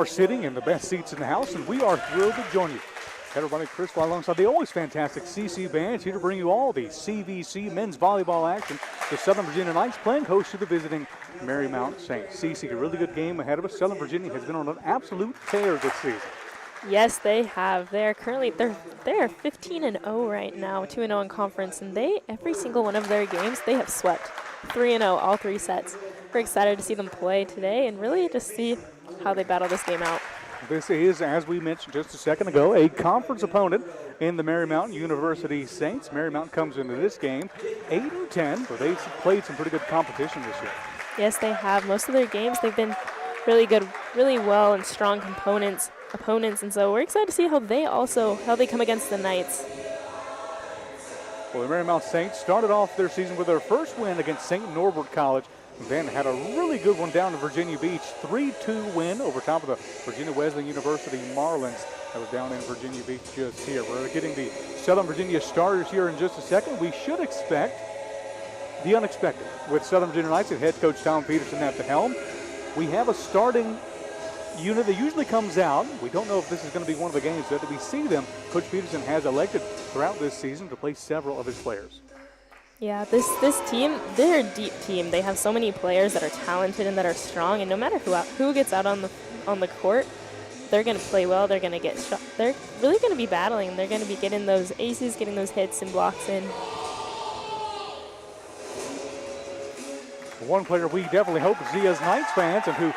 sitting in the best seats in the house, and we are thrilled to join you. Hey everybody, Chris Fly alongside the always fantastic CC Band here to bring you all the CVC men's volleyball action. The Southern Virginia Knights playing host to the visiting Marymount Saints. CC, a really good game ahead of us. Southern Virginia has been on an absolute tear this season. Yes, they have. They are currently they're 15-0 right now, 2-0 in conference, and every single one of their games they have swept. 3-0 all 3 sets. We're excited to see them play today and really just see how they battle this game out. This is, as we mentioned just a second ago, a conference opponent in the Marymount University Saints. Marymount comes into this game 8-10, but they've played some pretty good competition this year. Yes, they have. Most of their games they've been really good, really well and strong opponents, and so we're excited to see how they come against the Knights. Well, the Marymount Saints started off their season with their first win against St. Norbert College, then had a really good one down in Virginia Beach, 3-2 win over top of the Virginia Wesleyan University Marlins. That was down in Virginia Beach just here. We're getting the Southern Virginia starters here in just a second. We should expect the unexpected with Southern Virginia Knights and head coach Tom Peterson at the helm. We have a starting unit that usually comes out. We don't know if this is going to be one of the games that we see them. Coach Peterson has elected throughout this season to play several of his players. Yeah, this team, they're a deep team. They have so many players that are talented and that are strong, and no matter who gets out on the court, they're going to play well. They're going to get shot. They're really going to be battling. They're going to be getting those aces, getting those hits and blocks in. One player we definitely hope to see as Knights fans, and who,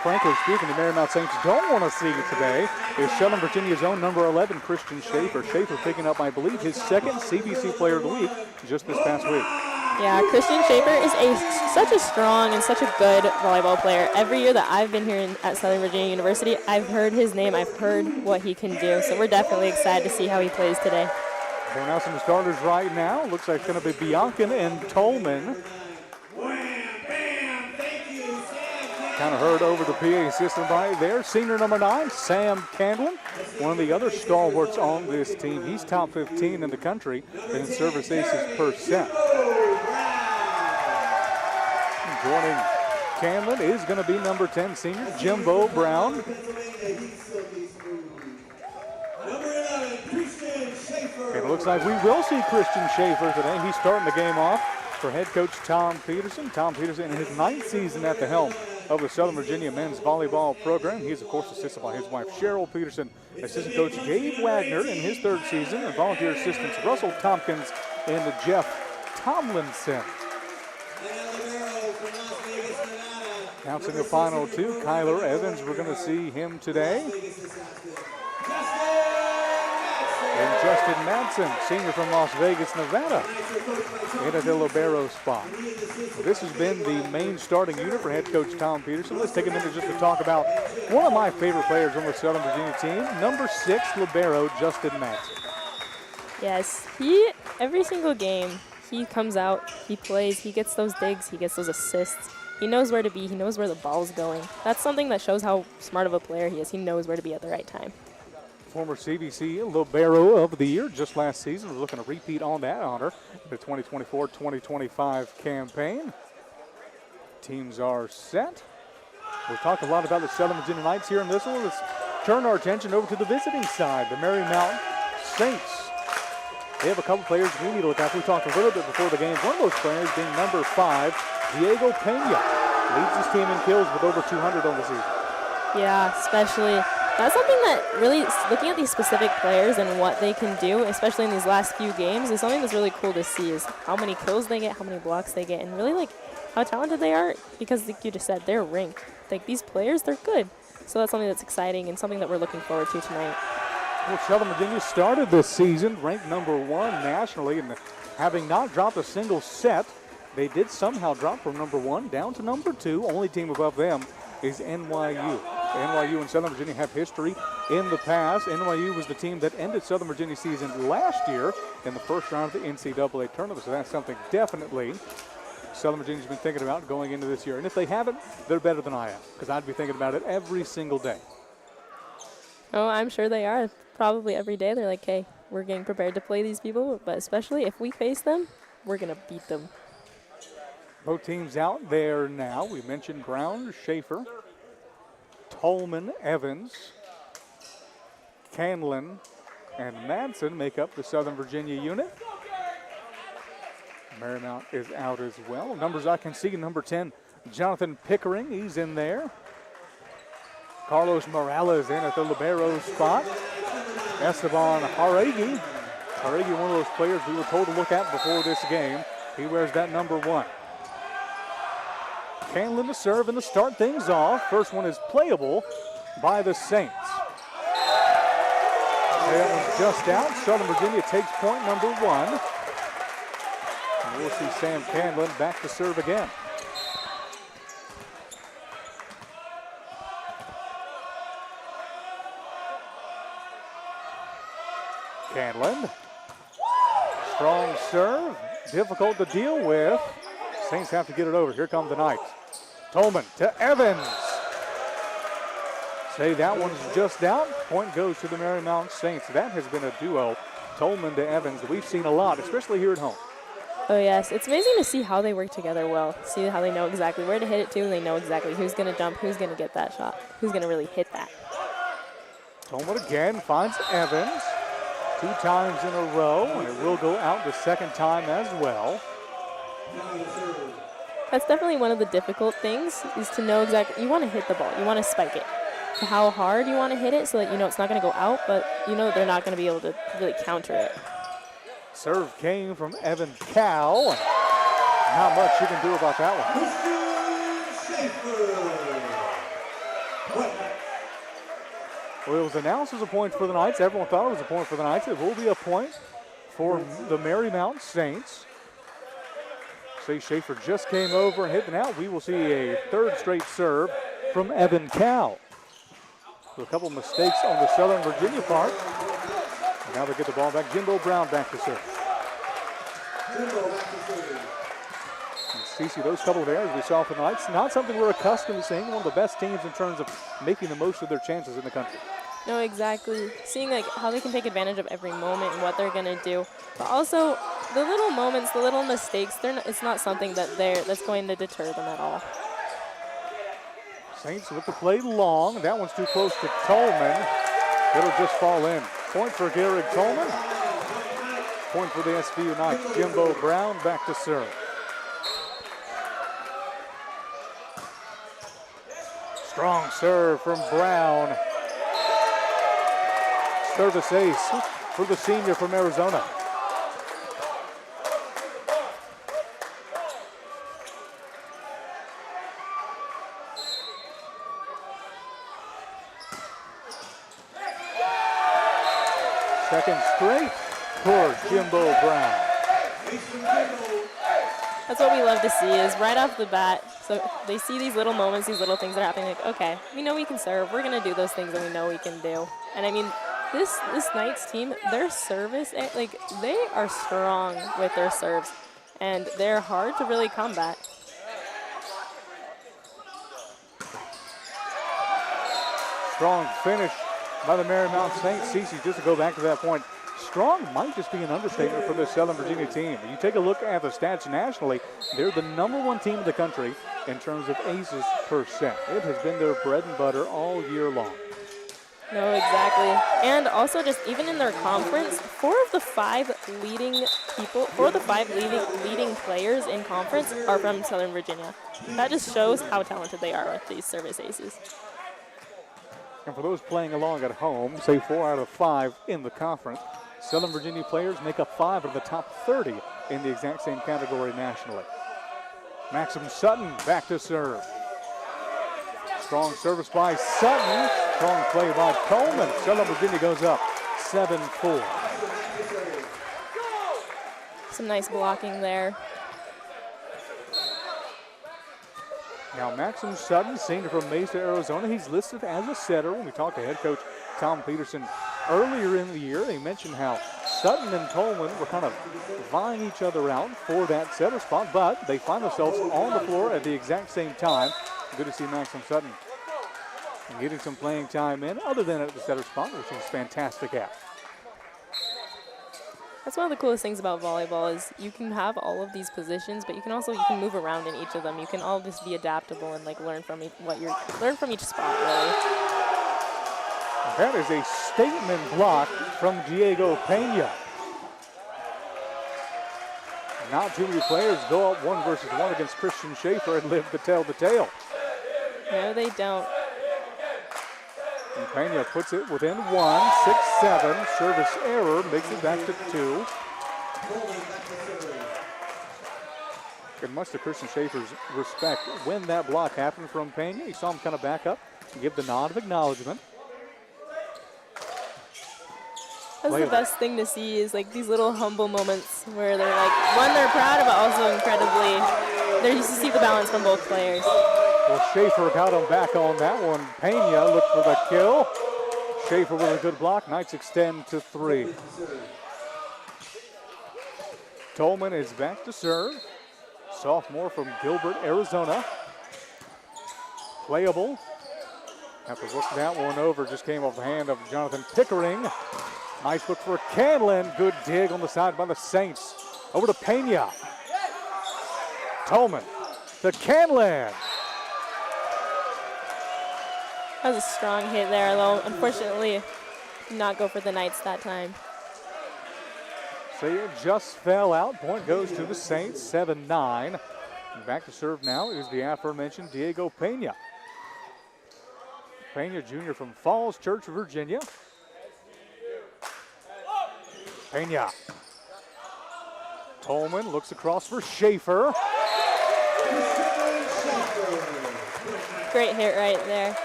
frankly speaking, the Marymount Saints don't want to see today, is Southern Virginia's own number 11, Christian Schaefer. Schaefer picking up, I believe, his second CVC Player of the Week just this past week. Yeah, Christian Schaefer is such a strong and such a good volleyball player. Every year that I've been here at Southern Virginia University, I've heard his name, I've heard what he can do, so we're definitely excited to see how he plays today. We're announcing the starters right now. Looks like it's going to be Biancan and Tolman. Kind of heard over the PA system right there. Senior number 9, Sam Candlin, one of the other stalwarts on this team. He's top 15 in the country in service aces per set. Joining Candlin is going to be number 10 senior Jimbo Brown. It looks like we will see Christian Schaefer today. He's starting the game off for head coach Tom Peterson. Tom Peterson in his 9th season at the helm of the Southern Virginia men's volleyball program. He's, of course, assisted by his wife, Cheryl Peterson, assistant coach Gabe Wagner in his 3rd season, and volunteer assistants Russell Tompkins and Jeff Tomlinson. Announcing the final 2, Kyler Evans, we're going to see him today. And Justin Madsen, senior from Las Vegas, Nevada, in a De Libero spot. This has been the main starting unit for head coach Tom Peterson. Let's take a minute just to talk about one of my favorite players on the Southern Virginia team, number 6 libero, Justin Madsen. Yes, every single game, he comes out, he plays, he gets those digs, he gets those assists. He knows where to be, he knows where the ball's going. That's something that shows how smart of a player he is. He knows where to be at the right time. Former CVC Libero of the Year just last season. We're looking to repeat on that honor the 2024-2025 campaign. Teams are set. We'll talk a lot about the Southern Virginia Knights here in this one. Let's turn our attention over to the visiting side, the Marymount Saints. They have a couple players we need to look at. We talked a little bit before the game. One of those players being number 5, Diego Pena. Leads his team in kills with over 200 on the season. Yeah, especially. That's something that really, looking at these specific players and what they can do, especially in these last few games, is something that's really cool to see, is how many kills they get, how many blocks they get, and really like how talented they are, because like you just said, they're ranked. Like these players, they're good. So that's something that's exciting and something that we're looking forward to tonight. Well, Southern Virginia started this season ranked number 1 nationally, and having not dropped a single set, they did somehow drop from number 1 down to number 2. Only team above them is NYU. NYU and Southern Virginia have history in the past. NYU was the team that ended Southern Virginia's season last year in the first round of the NCAA tournament. So that's something definitely Southern Virginia's been thinking about going into this year. And if they haven't, they're better than I am, because I'd be thinking about it every single day. Oh, I'm sure they are. Probably every day they're like, hey, we're getting prepared to play these people, but especially if we face them, we're going to beat them. Both teams out there now. We mentioned Brown, Schaefer, Tolman, Evans, Canlin, and Madsen make up the Southern Virginia unit. Marymount is out as well. Numbers I can see, number 10, Jonathan Pickering, he's in there. Carlos Morales in at the libero spot. Esteban Jaregui. Jaregui, one of those players we were told to look at before this game. He wears that number 1. Canlin to serve and to start things off. First one is playable by the Saints. That one's just out. Southern Virginia takes point number 1. And we'll see Sam Canlin back to serve again. Canlin. Strong serve. Difficult to deal with. Saints have to get it over. Here come the Knights. Tolman to Evans. Say that one's just out. Point goes to the Marymount Saints. That has been a duo, Tolman to Evans, that we've seen a lot, especially here at home. Oh, yes. It's amazing to see how they work together well. See how they know exactly where to hit it to, and they know exactly who's going to jump, who's going to get that shot, who's going to really hit that. Tolman again finds Evans 2 times in a row, and it will go out the second time as well. That's definitely one of the difficult things, is to know exactly, you want to hit the ball, you want to spike it. How hard you want to hit it so that you know it's not going to go out, but you know they're not going to be able to really counter it. Serve came from Evan Cow. Not much you can do about that one. Well, it was announced as a point for the Knights. Everyone thought it was a point for the Knights. It will be a point for the Marymount Saints. See, Schaefer just came over and hit the net. We will see a third straight serve from Evan Cow. So a couple mistakes on the Southern Virginia part. And now they get the ball back. Jimbo Brown back to serve. And Cece, those couple of errors we saw for the Knights, not something we're accustomed to seeing. One of the best teams in terms of making the most of their chances in the country. No, exactly. Seeing like how they can take advantage of every moment and what they're going to do. But also the little moments, the little mistakes, it's not something that's going to deter them at all. Saints with the play long. That one's too close to Tolman. It'll just fall in. Point for Garrick Tolman. Point for the SVU Knights. Jimbo Brown back to serve. Strong serve from Brown. Service ace for the senior from Arizona. Second straight for Jimbo Brown. That's what we love to see, is right off the bat. So they see these little moments, these little things that are happening, like, okay, we know we can serve. We're going to do those things that we know we can do. And I mean, this Knights team, their service, like, they are strong with their serves. And they're hard to really combat. Strong finish by the Marymount Saints. Cece, just to go back to that point, strong might just be an understatement for this Southern Virginia team. You take a look at the stats nationally, they're the #1 team in the country in terms of aces percent. It has been their bread and butter all year long. No, exactly. And also just even in their conference, 4 of the 5 leading players in conference are from Southern Virginia. That just shows how talented they are with these service aces. And for those playing along at home, say 4 out of 5 in the conference, Southern Virginia players make up 5 of the top 30 in the exact same category nationally. Maxim Sutton back to serve. Strong service by Sutton. Strong play by Coleman. Southern Virginia goes up 7-4. Some nice blocking there. Now Maxim Sutton, senior from Mesa, Arizona. He's listed as a setter. When we talked to head coach Tom Peterson earlier in the year, they mentioned how Sutton and Coleman were kind of vying each other out for that setter spot, but they find themselves on the floor at the exact same time. Good to see Maxim Sutton getting some playing time in, other than at the setter spot, which he's fantastic at. That's one of the coolest things about volleyball is you can have all of these positions, but you can move around in each of them. You can all just be adaptable and like learn from learn from each spot really. That is a statement block from Diego Pena. Not too many players go up 1 versus 1 against Christian Schaefer and live to tell the tale. No, they don't. And Pena puts it within 1, 6-7. Service error makes it back to 2. And much to Christian Schaefer's respect, when that block happened from Pena, you saw him kind of back up and give the nod of acknowledgement. That's the best thing to see is like these little humble moments where they're like, one, they're proud, but also incredibly, they're used to see the balance from both players. Well, Schaefer got him back on that one. Pena looked for the kill. Schaefer with a good block. Knights extend to 3. Tolman is back to serve. Sophomore from Gilbert, Arizona. Playable. Have to look that one over. Just came off the hand of Jonathan Pickering. Nice look for Canlin. Good dig on the side by the Saints. Over to Pena. Tolman to Canlin. That was a strong hit there, although unfortunately did not go for the Knights that time. So it just fell out. Point goes to the Saints, 7-9. And back to serve now is the aforementioned Diego Pena. Pena Jr. from Falls Church, Virginia. Pena. Tolman looks across for Schaefer. Great hit right there.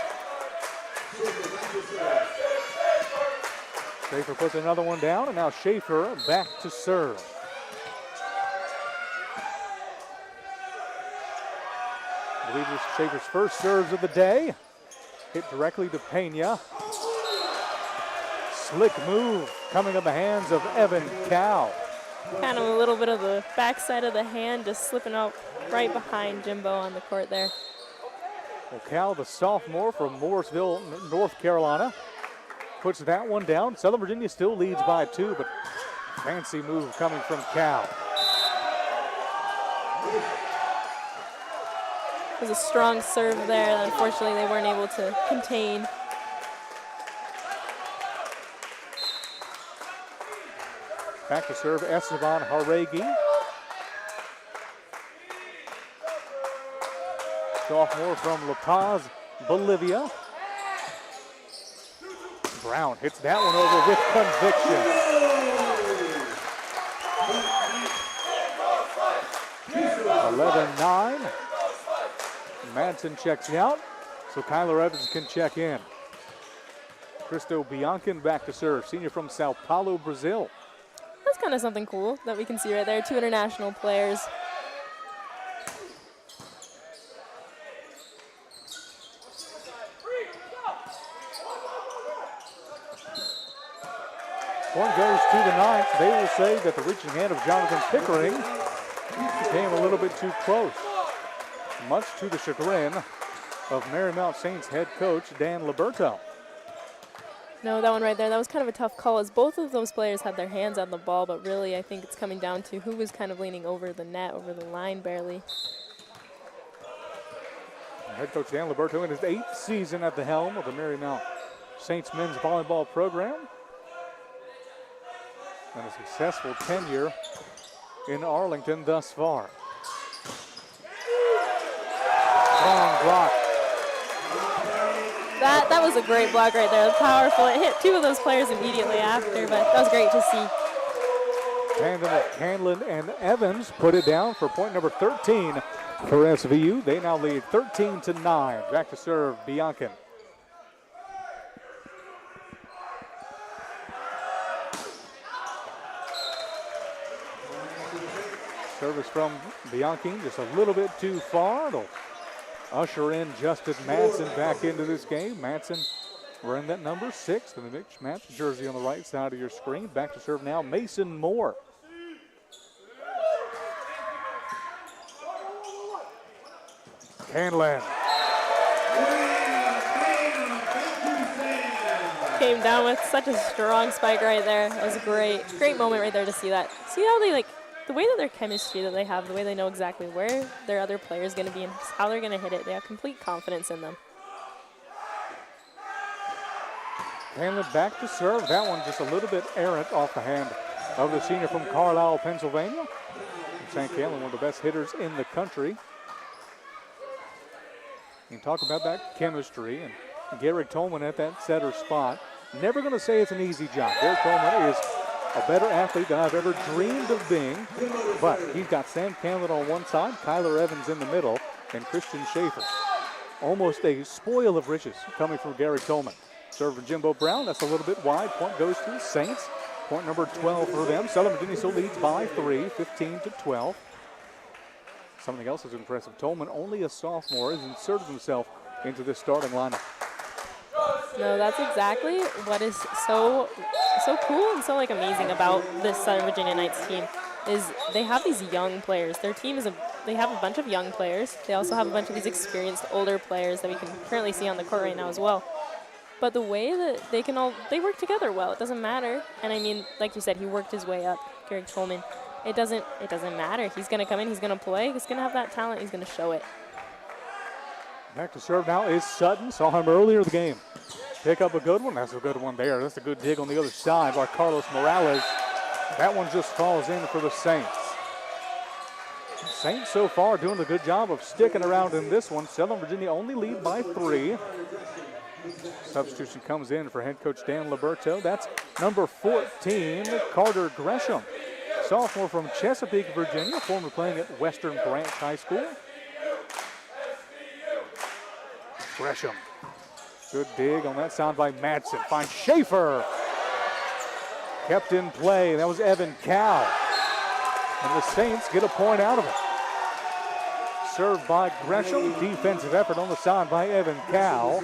Schaefer puts another one down, and now Schaefer back to serve. I believe this is Schaefer's first serves of the day. Hit directly to Pena. Slick move coming in the hands of Evan Cow. Kind of a little bit of the backside of the hand, just slipping out right behind Jimbo on the court there. Well, Cal, the sophomore from Morrisville, North Carolina, puts that one down. Southern Virginia still leads by 2, but fancy move coming from Cal. It was a strong serve there that unfortunately they weren't able to contain. Back to serve Esteban Haregi. Sophomore from La Paz, Bolivia. Brown hits that one over with conviction. 11-9. Madsen checks out, so Kyler Evans can check in. Cristo Biancan back to serve, senior from Sao Paulo, Brazil. That's kind of something cool that we can see right there. 2 international players. Point goes to the Knights. They will say that the reaching hand of Jonathan Pickering came a little bit too close, much to the chagrin of Marymount Saints head coach Dan Liberto. No, that one right there, that was kind of a tough call as both of those players had their hands on the ball, but really I think it's coming down to who was kind of leaning over the net, over the line barely. Head coach Dan Liberto in his 8th season at the helm of the Marymount Saints men's volleyball program. And a successful tenure in Arlington thus far. Strong block. That was a great block right there. Powerful. It hit 2 of those players immediately after, but that was great to see. Tandem of Canlin and Evans put it down for point number 13 for SVU. They now lead 13-9. Back to serve Biancan. Service from Bianchi, just a little bit too far. It'll usher in Justin Madsen back into this game. Madsen wearing that number 6 in the mixed match jersey on the right side of your screen. Back to serve now, Mason Moore. Canlin. came down with such a strong spike right there. That was a great moment right there to see that. See how they the way that their chemistry that they have, the way they know exactly where their other player is going to be and how they're going to hit it. They have complete confidence in them. Hanlon back to serve. That one just a little bit errant off the hand of the senior from Carlisle, Pennsylvania. St. Caitlin, one of the best hitters in the country. You can talk about that chemistry, and Garrick Tolman at that setter spot. Never going to say it's an easy job. Garrick Tolman is a better athlete than I've ever dreamed of being, but he's got Sam Canlon on one side, Kyler Evans in the middle, and Christian Schaefer. Almost a spoil of riches coming from Garrick Tolman. Serve for Jimbo Brown. That's a little bit wide. Point goes to the Saints. Point number 12 for them. Southern Virginia still leads by 3, 15-12. Something else is impressive. Tolman, only a sophomore, has inserted himself into this starting lineup. No, that's exactly what is so cool and so amazing about this Southern Virginia Knights team is they have these young players. Their team they have a bunch of young players. They also have a bunch of these experienced older players that we can currently see on the court right now as well. But the way that they work together well. It doesn't matter. And I mean, like you said, he worked his way up, Garrick Tolman. It doesn't matter. He's going to come in, he's going to play, he's going to have that talent, he's going to show it. Back to serve now is Sutton. Saw him earlier in the game. Pick up a good one. That's a good one there. That's a good dig on the other side by Carlos Morales. That one just falls in for the Saints. Saints so far doing a good job of sticking around in this one. Southern Virginia only lead by 3. Substitution comes in for head coach Dan Liberto. That's number 14, Carter Gresham. Sophomore from Chesapeake, Virginia, formerly playing at Western Branch High School. Gresham. Good dig on that side by Madsen. Finds Schaefer. Kept in play. That was Evan Cow. And the Saints get a point out of it. Served by Gresham. Defensive effort on the side by Evan Cow.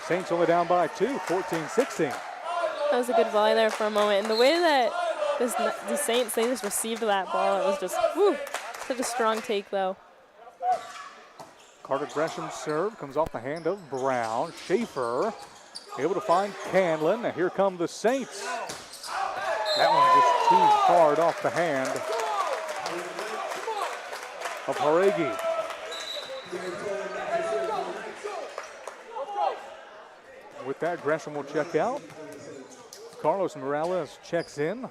Saints only down by 2, 14-16. That was a good volley there for a moment. And the way that the Saints, they just received that ball, it was just, whew, such a strong take though. Carter Gresham's serve comes off the hand of Brown. Schaefer able to find Canlon. Now here come the Saints. That one just too hard off the hand of Haregi. With that, Gresham will check out. Carlos Morales checks in.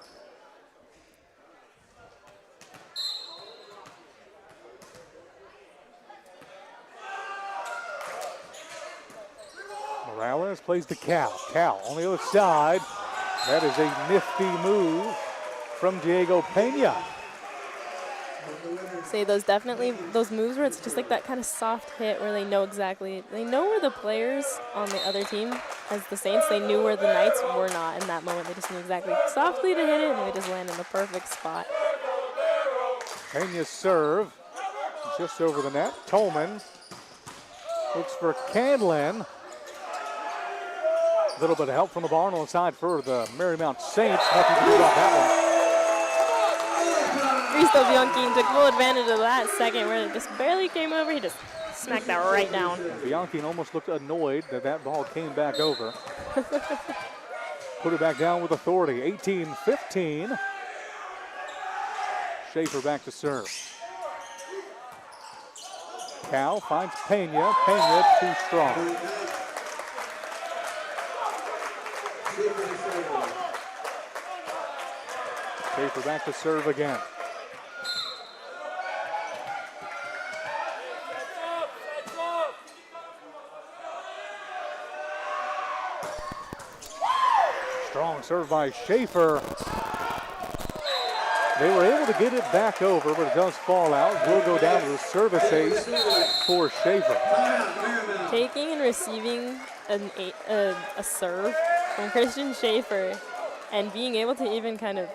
Morales plays to Cal. Cal on the other side. That is a nifty move from Diego Pena. Say those moves where it's just like that kind of soft hit where they know where the players on the other team, as the Saints, they knew where the Knights were not in that moment. They just knew exactly softly to hit it, and they just land in the perfect spot. Pena's serve just over the net. Tolman looks for Canlon. A little bit of help from the barn on the side for the Marymount Saints. Nothing to do about that one. Risto Bianchi took full advantage of that second where it just barely came over. He just smacked that right down. Bianchi almost looked annoyed that ball came back over. Put it back down with authority. 18-15. Schaefer back to serve. Cal finds Pena. Pena too strong. Schaefer back to serve again. Strong serve by Schaefer. They were able to get it back over, but it does fall out. Will go down to the service ace for Schaefer. Taking and receiving a serve from Christian Schaefer and being able to even kind of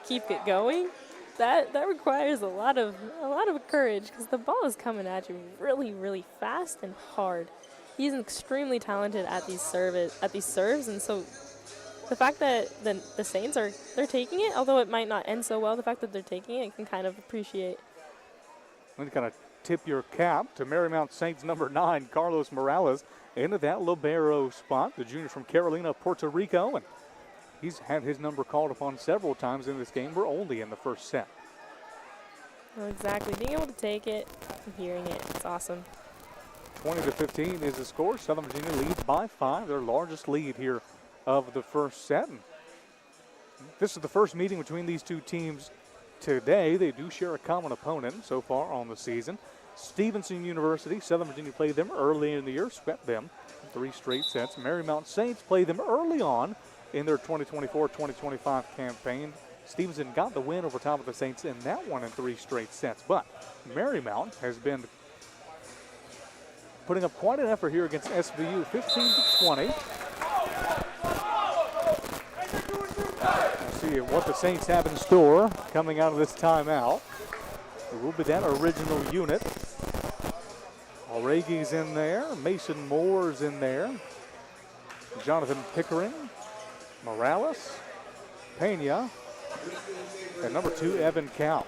keep it going, that requires a lot of courage because the ball is coming at you really, really fast and hard. He's extremely talented at these serves, and so the fact that the Saints they're taking it, although it might not end so well, the fact that they're taking it, you can kind of appreciate. I'm going to tip your cap to Marymount Saints number 9, Carlos Morales. into that libero spot, the junior from Carolina, Puerto Rico, and he's had his number called upon several times in this game. We're only in the first set. Oh, exactly. Being able to take it, hearing it, it's awesome. 20-15 is the score. Southern Virginia leads by 5, their largest lead here of the first set. And this is the first meeting between these two teams today. They do share a common opponent so far on the season. Stevenson University, Southern Virginia played them early in the year, swept them 3 straight sets. Marymount Saints played them early on in their 2024-2025 campaign. Stevenson got the win over top of the Saints in that one in 3 straight sets. But Marymount has been putting up quite an effort here against SVU, 15-20. We'll see what the Saints have in store coming out of this timeout. It will be that original unit. Alregi's in there. Mason Moore's in there. Jonathan Pickering. Morales. Pena. And number 2, Evan Cow.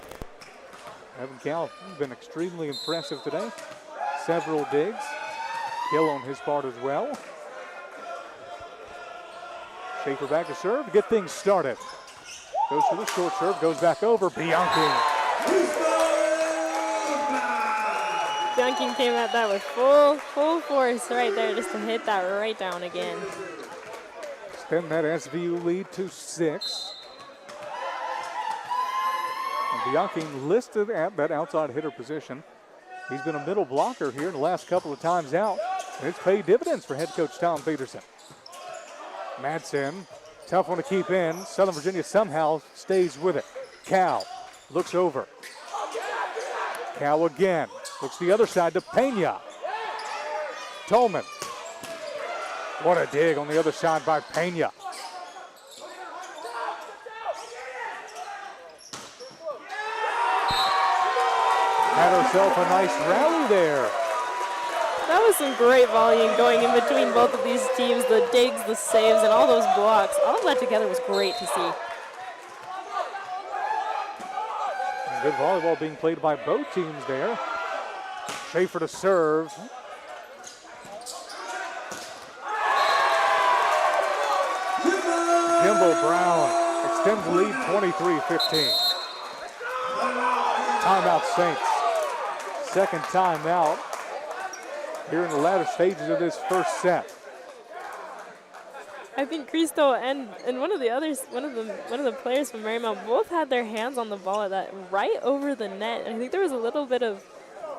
Evan Cow has been extremely impressive today. Several digs. Kill on his part as well. Schaefer back to serve to get things started. Goes for the short serve, goes back over. Bianchi. Bianchi came at that with full force right there just to hit that right down again. Extend that SVU lead to 6. And Bianchi listed at that outside hitter position. He's been a middle blocker here in the last couple of times out. And it's paid dividends for head coach Tom Peterson. Madsen, tough one to keep in. Southern Virginia somehow stays with it. Cal looks over. Cal again. Looks the other side to Pena. Tolman. What a dig on the other side by Pena. Had herself a nice rally there. That was some great volume going in between both of these teams. The digs, the saves, and all those blocks. All of that together was great to see. And good volleyball being played by both teams there. Schaefer to serve. Jimbo Brown extends the lead 23-15. Timeout Saints. Second timeout here in the latter stages of this first set. I think Cristo and one of the players from Marymount both had their hands on the ball at that right over the net. I think there was a little bit of,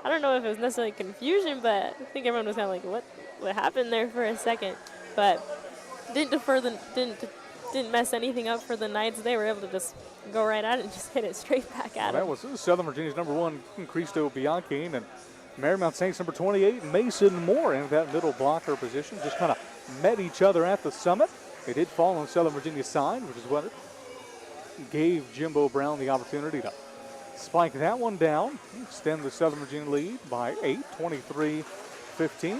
I don't know if it was necessarily confusion, but I think everyone was kind of like, what happened there for a second? But didn't mess anything up for the Knights. They were able to just go right at it and just hit it straight back at them. That was Southern Virginia's number 1, Cristo Bianchi, and Marymount Saints number 28, Mason Moore, in that middle blocker position. Just kind of met each other at the summit. They did fall on Southern Virginia's side, which is what gave Jimbo Brown the opportunity to spike that one down, extend the Southern Virginia lead by 8, 23-15.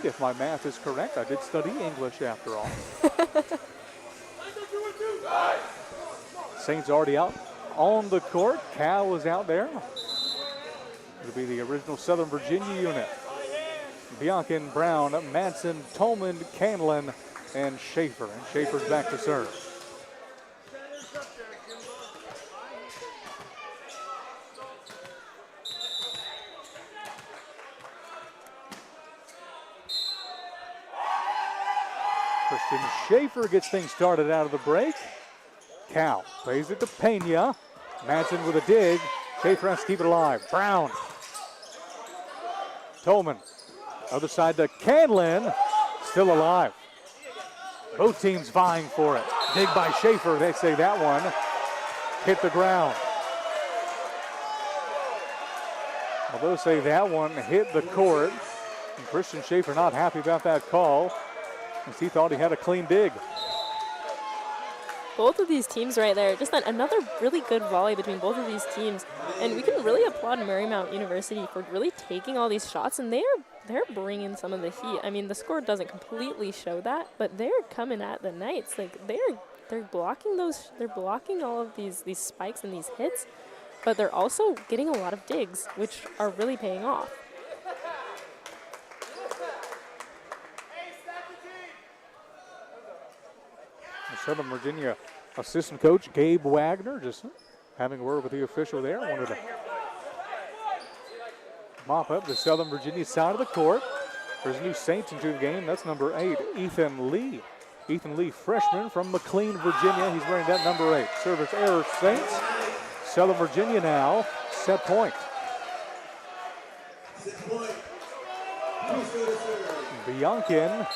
If my math is correct, I did study English after all. Saints already out on the court. Cal is out there. It'll be the original Southern Virginia unit. Bianchi, Brown, Madsen, Tolman, Canlin, and Schaefer. And Schaefer's back to serve. Christian Schaefer gets things started out of the break. Cal plays it to Pena. Madsen with a dig. Schaefer has to keep it alive. Brown. Tolman. Other side to Canlin. Still alive. Both teams vying for it. Dig by Schaefer. They say that one hit the ground. Although say that one hit the court. And Christian Schaefer not happy about that call, as he thought he had a clean dig. Both of these teams right there, just another really good volley between both of these teams. And we can really applaud Marymount University for really taking all these shots, and they're bringing some of the heat. I mean, the score doesn't completely show that, but they're coming at the Knights. Like they're blocking all of these spikes and these hits, but they're also getting a lot of digs, which are really paying off. Southern Virginia assistant coach Gabe Wagner just having a word with the official there. Wanted to mop up the Southern Virginia side of the court. There's a new Saints into the game. That's number 8, Ethan Lee. Ethan Lee, freshman from McLean, Virginia. He's wearing that number 8. Service error, Saints. Southern Virginia now set point. Biankin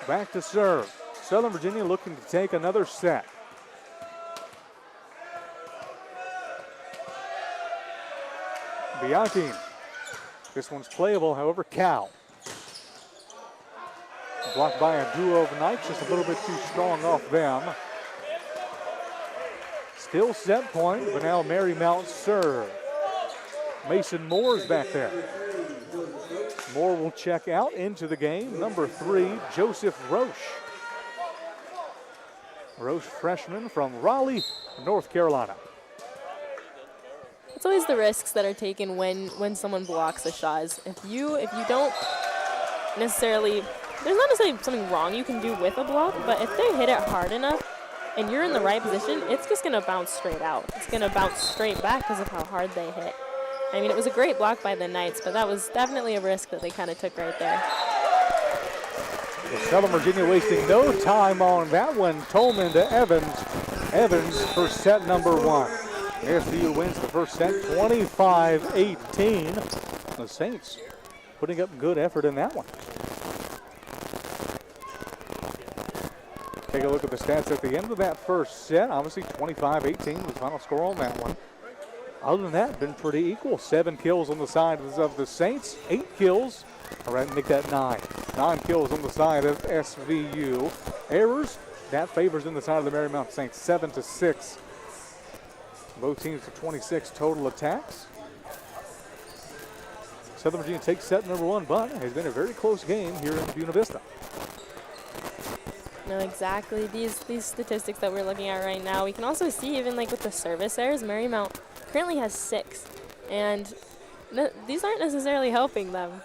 back to serve. Southern Virginia looking to take another set. Biankin. This one's playable, however, Cal. Blocked by a duo of Knights, just a little bit too strong off them. Still set point, but now Marymount serve. Mason Moore's back there. Moore will check out into the game. Number 3, Joseph Roche. Roche, freshman from Raleigh, North Carolina. It's always the risks that are taken when someone blocks a shot. If you don't necessarily, there's not necessarily something wrong you can do with a block, but if they hit it hard enough and you're in the right position, it's just going to bounce straight out. It's going to bounce straight back because of how hard they hit. I mean, it was a great block by the Knights, but that was definitely a risk that they kind of took right there. Well, Southern Virginia wasting no time on that one. Tolman to Evans. Evans for set number 1. SVU wins the first set, 25-18. The Saints putting up good effort in that one. Take a look at the stats at the end of that first set. Obviously, 25-18 was the final score on that one. Other than that, been pretty equal. 7 kills on the side of the Saints, 8 kills. All right, make that 9. 9 kills on the side of SVU. Errors, that favors in the side of the Marymount Saints, 7-6. Both teams for 26 total attacks. Southern Virginia takes set number 1, but it's been a very close game here in Buena Vista. No, exactly. These statistics that we're looking at right now, we can also see even like with the service errors, Marymount currently has 6, and these aren't necessarily helping them.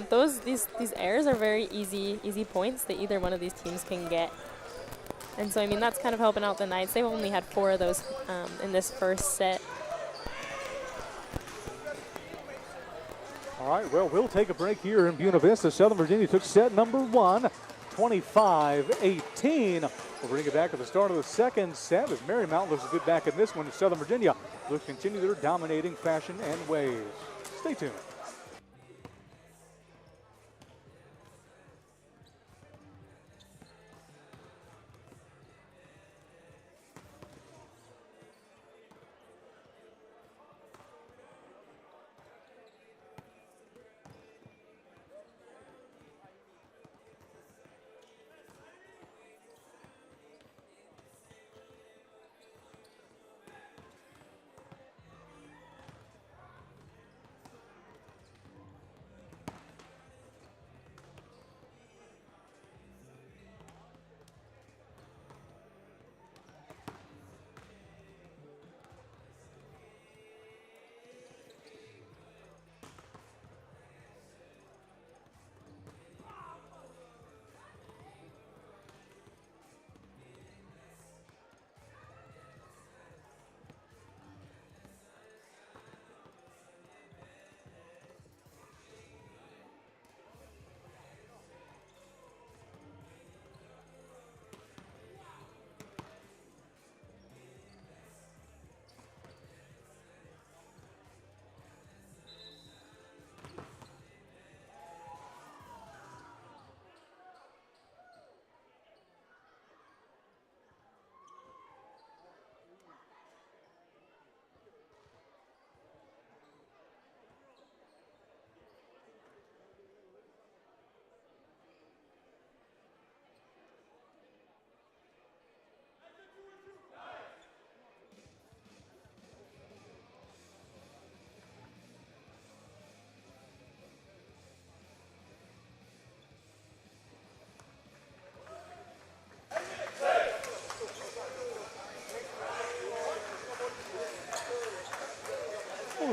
These errors are very easy points that either one of these teams can get. And so, I mean, that's kind of helping out the Knights. They've only had 4 of those in this first set. All right, well, we'll take a break here in Buena Vista. Southern Virginia took set number 1, 25-18. We'll bring it back at the start of the second set as Marymount looks good back in this one. Southern Virginia looks to continue their dominating fashion and ways. Stay tuned.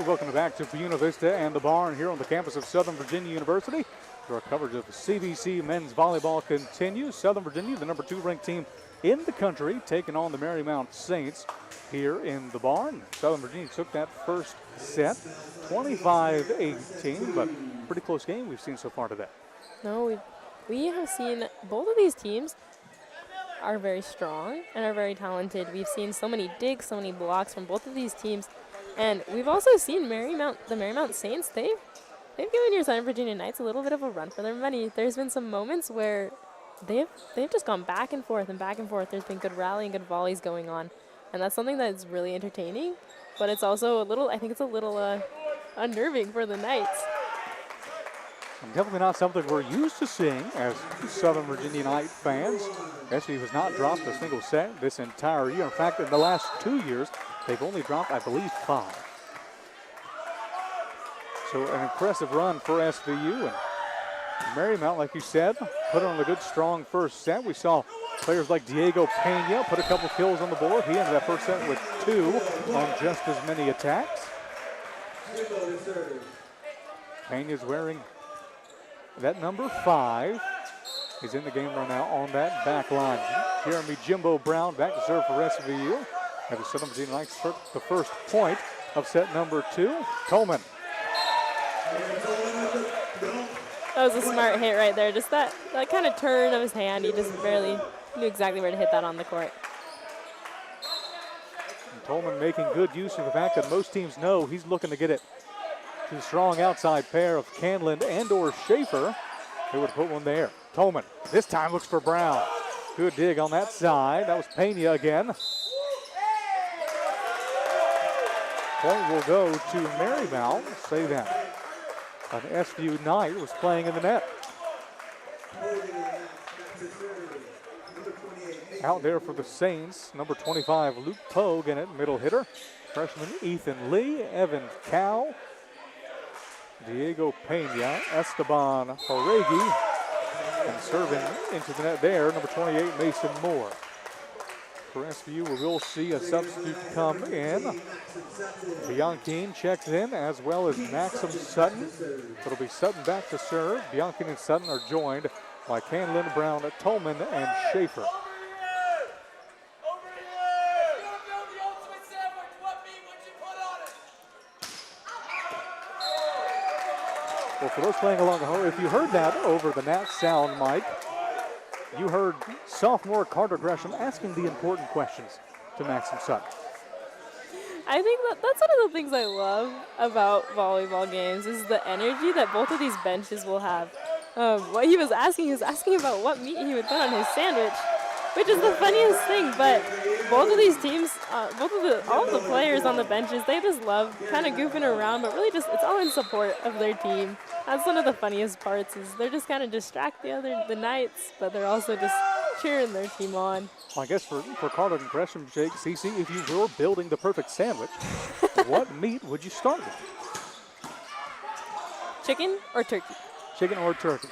Welcome back to Buena Vista and the Barn here on the campus of Southern Virginia University. Our coverage of CVC men's volleyball continues. Southern Virginia, the number 2 ranked team in the country, taking on the Marymount Saints here in the barn. Southern Virginia took that first set, 25-18, but pretty close game we've seen so far today. No, we have seen both of these teams are very strong and are very talented. We've seen so many digs, so many blocks from both of these teams. And we've also seen the Marymount Saints, they've given your Southern Virginia Knights a little bit of a run for their money. There's been some moments where they've just gone back and forth and back and forth. There's been good rallying, good volleys going on. And that's something that's really entertaining. But it's also I think it's a little unnerving for the Knights. Definitely not something we're used to seeing as Southern Virginia Knight fans. SVU has not dropped a single set this entire year. In fact, in the last 2 years, they've only dropped, I believe, 5. So an impressive run for SVU. And Marymount, like you said, put on a good, strong first set. We saw players like Diego Pena put a couple kills on the board. He ended that first set with 2 on just as many attacks. Pena's wearing that number 5. He's in the game right now on that back line. Jeremy Jimbo Brown back to serve for SVU. As the Southern Virginia Knights took the first point of set number 2. Coleman. That was a smart hit right there. Just that kind of turn of his hand. He just barely knew exactly where to hit that on the court. And Tolman making good use of the fact that most teams know he's looking to get it to the strong outside pair of Canlin and or Schaefer. They would put one there. Tolman this time looks for Brown. Good dig on that side. That was Pena again. Point will go to Marymount. Say that. An SVU Knight was playing in the net. Out there for the Saints, number 25, Luke Pogue in it, middle hitter. Freshman Ethan Lee, Evan Cow, Diego Pena, Esteban Joregi, and serving into the net there, number 28, Mason Moore. For SVU, we will see a substitute come in. Bianchine checks in, as well as Maxim Sutton. It'll be Sutton back to serve. Bianchine and Sutton are joined by Canlin, Brown, Tolman, and Schaefer. Well, for those playing along at home, if you heard that over the Nat Sound mic, you heard sophomore Carter Gresham asking the important questions to Maxim Sutton. I think that's one of the things I love about volleyball games is the energy that both of these benches will have. What he was asking about what meat he would put on his sandwich, which is the funniest thing. But both of these teams, all of the players on the benches, they just love kind of goofing around, but really just it's all in support of their team. That's one of the funniest parts is they're just kind of distract the Knights, but they're also just cheering their team on. Well, I guess for Carter and Gresham, Jake, CC, if you were building the perfect sandwich, what meat would you start with? Chicken or turkey? Chicken or turkey.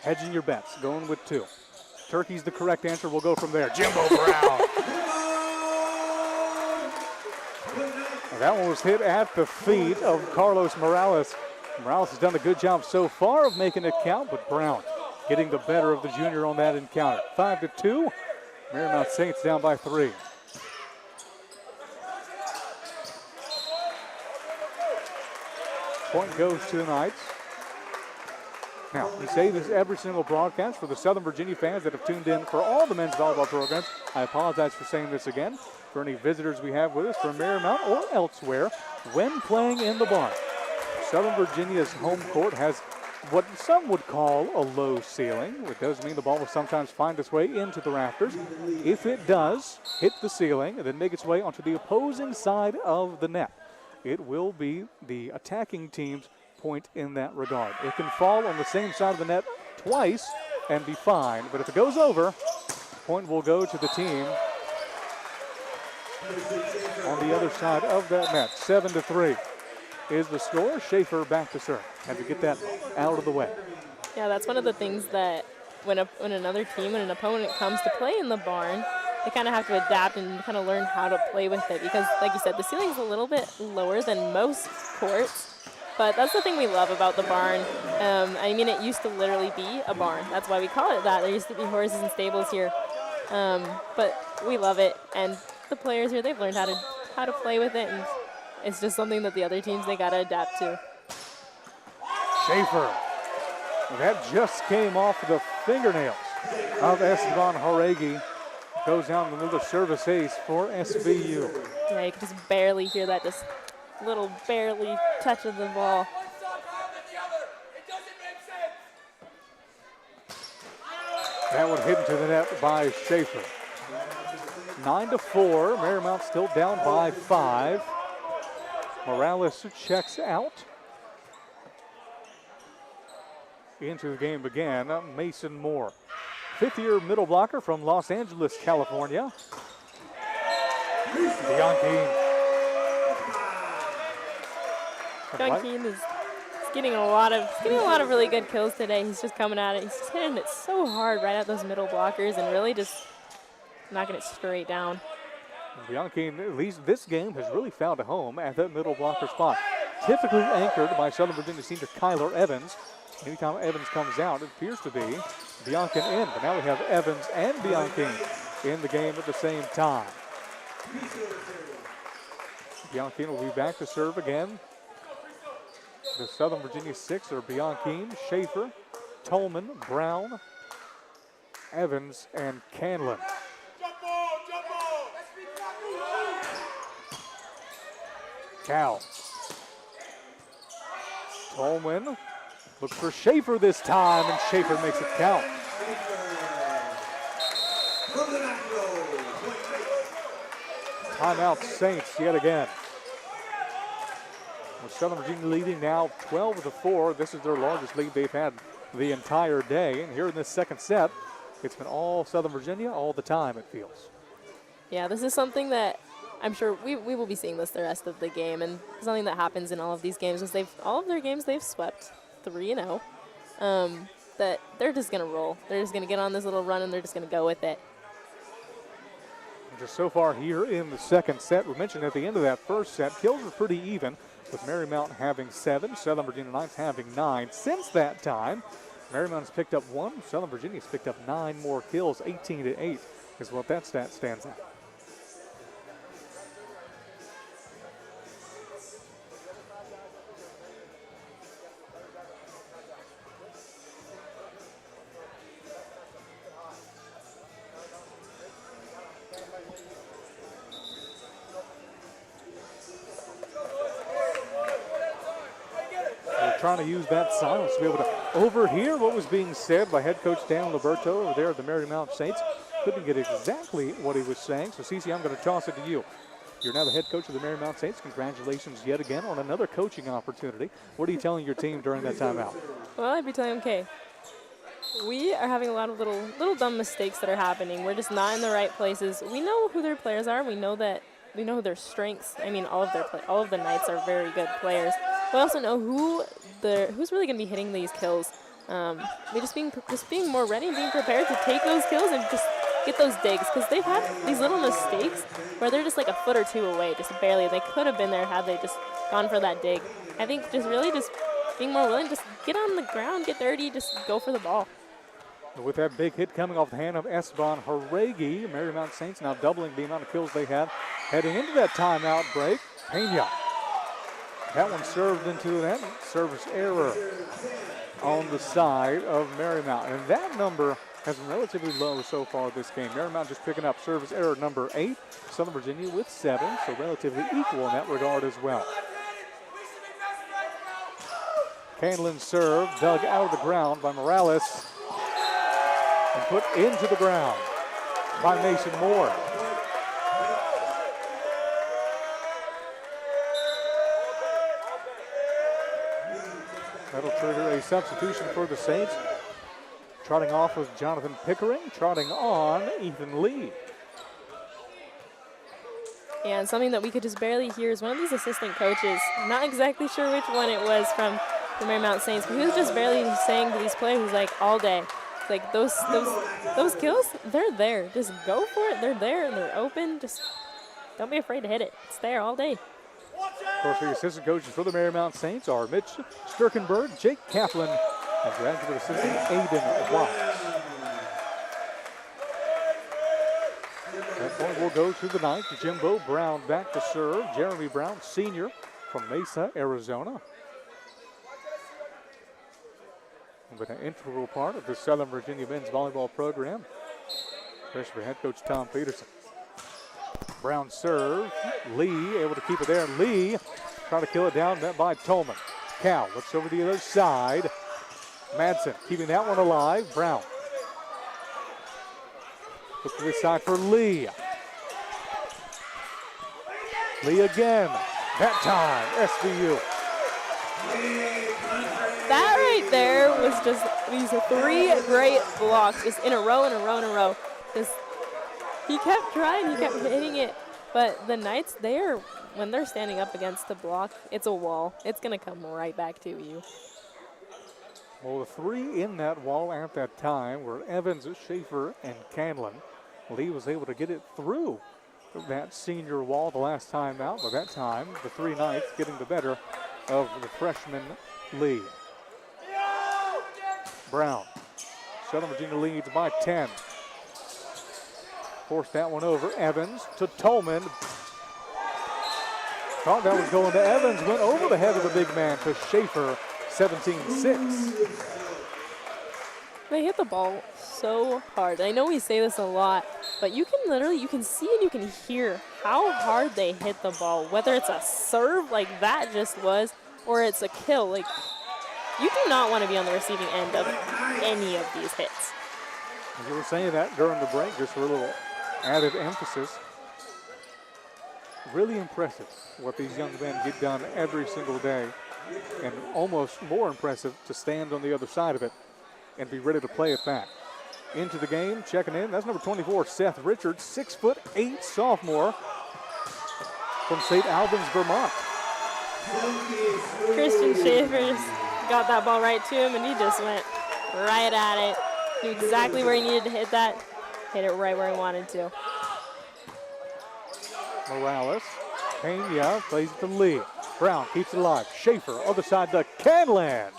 Hedging your bets, going with 2. Turkey's the correct answer. We'll go from there. Jimbo Brown. That one was hit at the feet of Carlos Morales. Morales has done a good job so far of making it count, but Brown getting the better of the junior on that encounter. 5-2. Marymount Saints down by 3. Point goes to the Knights. Now, we say this every single broadcast for the Southern Virginia fans that have tuned in for all the men's volleyball programs. I apologize for saying this again. For any visitors we have with us from Marymount or elsewhere, when playing in the barn, Southern Virginia's home court has what some would call a low ceiling. It does mean the ball will sometimes find its way into the rafters. If it does hit the ceiling and then make its way onto the opposing side of the net, it will be the attacking team's point in that regard. It can fall on the same side of the net twice and be fine, but if it goes over, point will go to the team on the other side of that net. 7-3 is the score. Schaefer back to serve. Had to get that out of the way. Yeah, that's one of the things that when another team, when an opponent comes to play in the barn, they kind of have to adapt and kind of learn how to play with it because, like you said, the ceiling's a little bit lower than most courts. But that's the thing we love about the barn. I mean, it used to literally be a barn. That's why we call it that. There used to be horses and stables here. But we love it, and the players here, they've learned how to play with it, and it's just something that the other teams, they got to adapt to. Schaefer. That just came off the fingernails of Esteban Joregi. Goes down another service ace for SVU. Yeah, you can just barely hear that, just little barely touch of the ball. That one hit into the net by Schaefer. 9-4. Marymount still down by 5. Morales checks out. Into the game again, Mason Moore. Fifth-year middle blocker from Los Angeles, California. Bianchi. Bianchi is getting a lot of really good kills today. He's just coming at it. He's just hitting it so hard right at those middle blockers and really just knocking it straight down. Bianchi, at least this game, has really found a home at that middle blocker spot. Typically anchored by Southern Virginia senior Kyler Evans. Anytime Evans comes out, it appears to be Bianchi in. But now we have Evans and Bianchi in the game at the same time. Bianchi will be back to serve again. The Southern Virginia six are Bianchi, Schaefer, Tolman, Brown, Evans, and Canlin. Cal. Tolman looks for Schaefer this time, and Schaefer makes it count. Timeout Saints yet again. With Southern Virginia leading now 12-4. This is their largest lead they've had the entire day. And here in this second set, it's been all Southern Virginia all the time, it feels. Yeah, this is something that I'm sure we will be seeing this the rest of the game, and something that happens in all of these games is all of their games they've swept 3-0. That they're just gonna roll. They're just gonna get on this little run and they're just gonna go with it. Just so far here in the second set, we mentioned at the end of that first set, kills were pretty even, with Marymount having 7, Southern Virginia Knights having 9. Since that time, Marymount has picked up 1, Southern Virginia has picked up 9 more kills, 18-8 is what that stat stands at. Trying to use that silence to be able to overhear what was being said by head coach Dan Liberto over there at the Marymount Saints. Couldn't get exactly what he was saying. So, Cece, I'm going to toss it to you. You're now the head coach of the Marymount Saints. Congratulations yet again on another coaching opportunity. What are you telling your team during that timeout? Well, I'd be telling them, okay, we are having a lot of little dumb mistakes that are happening. We're just not in the right places. We know who their players are. We know their strengths. I mean, all of the Knights are very good players. We also know who's really going to be hitting these kills. We just being more ready and being prepared to take those kills and just get those digs, because they've had these little mistakes where they're just like a foot or two away, just barely. They could have been there had they just gone for that dig. I think just being more willing, just get on the ground, get dirty, just go for the ball. With that big hit coming off the hand of Esteban Joregi, Marymount Saints now doubling the amount of kills they had heading into that timeout break. Pena. That one served into that service error on the side of Marymount. And that number has been relatively low so far this game. Marymount just picking up service error number 8. Southern Virginia with 7, so relatively equal in that regard as well. Canlin's serve dug out of the ground by Morales and put into the ground by Mason Moore. That'll trigger a substitution for the Saints. Trotting off was Jonathan Pickering, trotting on Ethan Lee. Yeah, and something that we could just barely hear is one of these assistant coaches, not exactly sure which one it was from the Marymount Saints, but he was just barely saying to these players, he's like, all day, it's like those kills, they're there. Just go for it. They're there and they're open. Just don't be afraid to hit it. It's there all day. Of course, the assistant coaches for the Marymount Saints are Mitch Sturkenberg, Jake Kaplan, and graduate assistant Aiden Watts. Point will go to the ninth. Jimbo Brown back to serve. Jeremy Brown, senior from Mesa, Arizona. Been an integral part of the Southern Virginia men's volleyball program. Especially for head coach Tom Peterson. Brown serve. Lee able to keep it there. Lee trying to kill it down, met by Tolman. Cal looks over the other side. Madsen keeping that one alive. Brown. Look to this side for Lee. Lee again. That time, SVU. That right there was just these 3 great blocks, just in a row, in a row, in a row. Just, he kept trying, he kept hitting it. But the Knights, when they're standing up against the block, it's a wall. It's going to come right back to you. Well, the 3 in that wall at that time were Evans, Schaefer, and Canlin. Lee was able to get it through that senior wall the last time out, but that time the 3 Knights getting the better of the freshman Lee. Brown. Southern Virginia leads by 10. Forced that one over. Evans to Tolman. Thought that was going to Evans. Went over the head of the big man to Schaefer. 17-6. They hit the ball so hard. I know we say this a lot, but you can see and you can hear how hard they hit the ball, whether it's a serve like that just was, or it's a kill. Like, you do not want to be on the receiving end of any of these hits. You were saying that during the break, just for a little added emphasis. Really impressive what these young men get done every single day, and almost more impressive to stand on the other side of it and be ready to play it back. Into the game, checking in, that's number 24, Seth Richards, 6'8" sophomore from St. Albans, Vermont. Christian Schaefer got that ball right to him, and he just went right at it. Knew exactly where he needed to hit that. Hit it right where he wanted to. Morales, Pena plays it to Lee. Brown keeps it alive. Schaefer, other side to Canlan.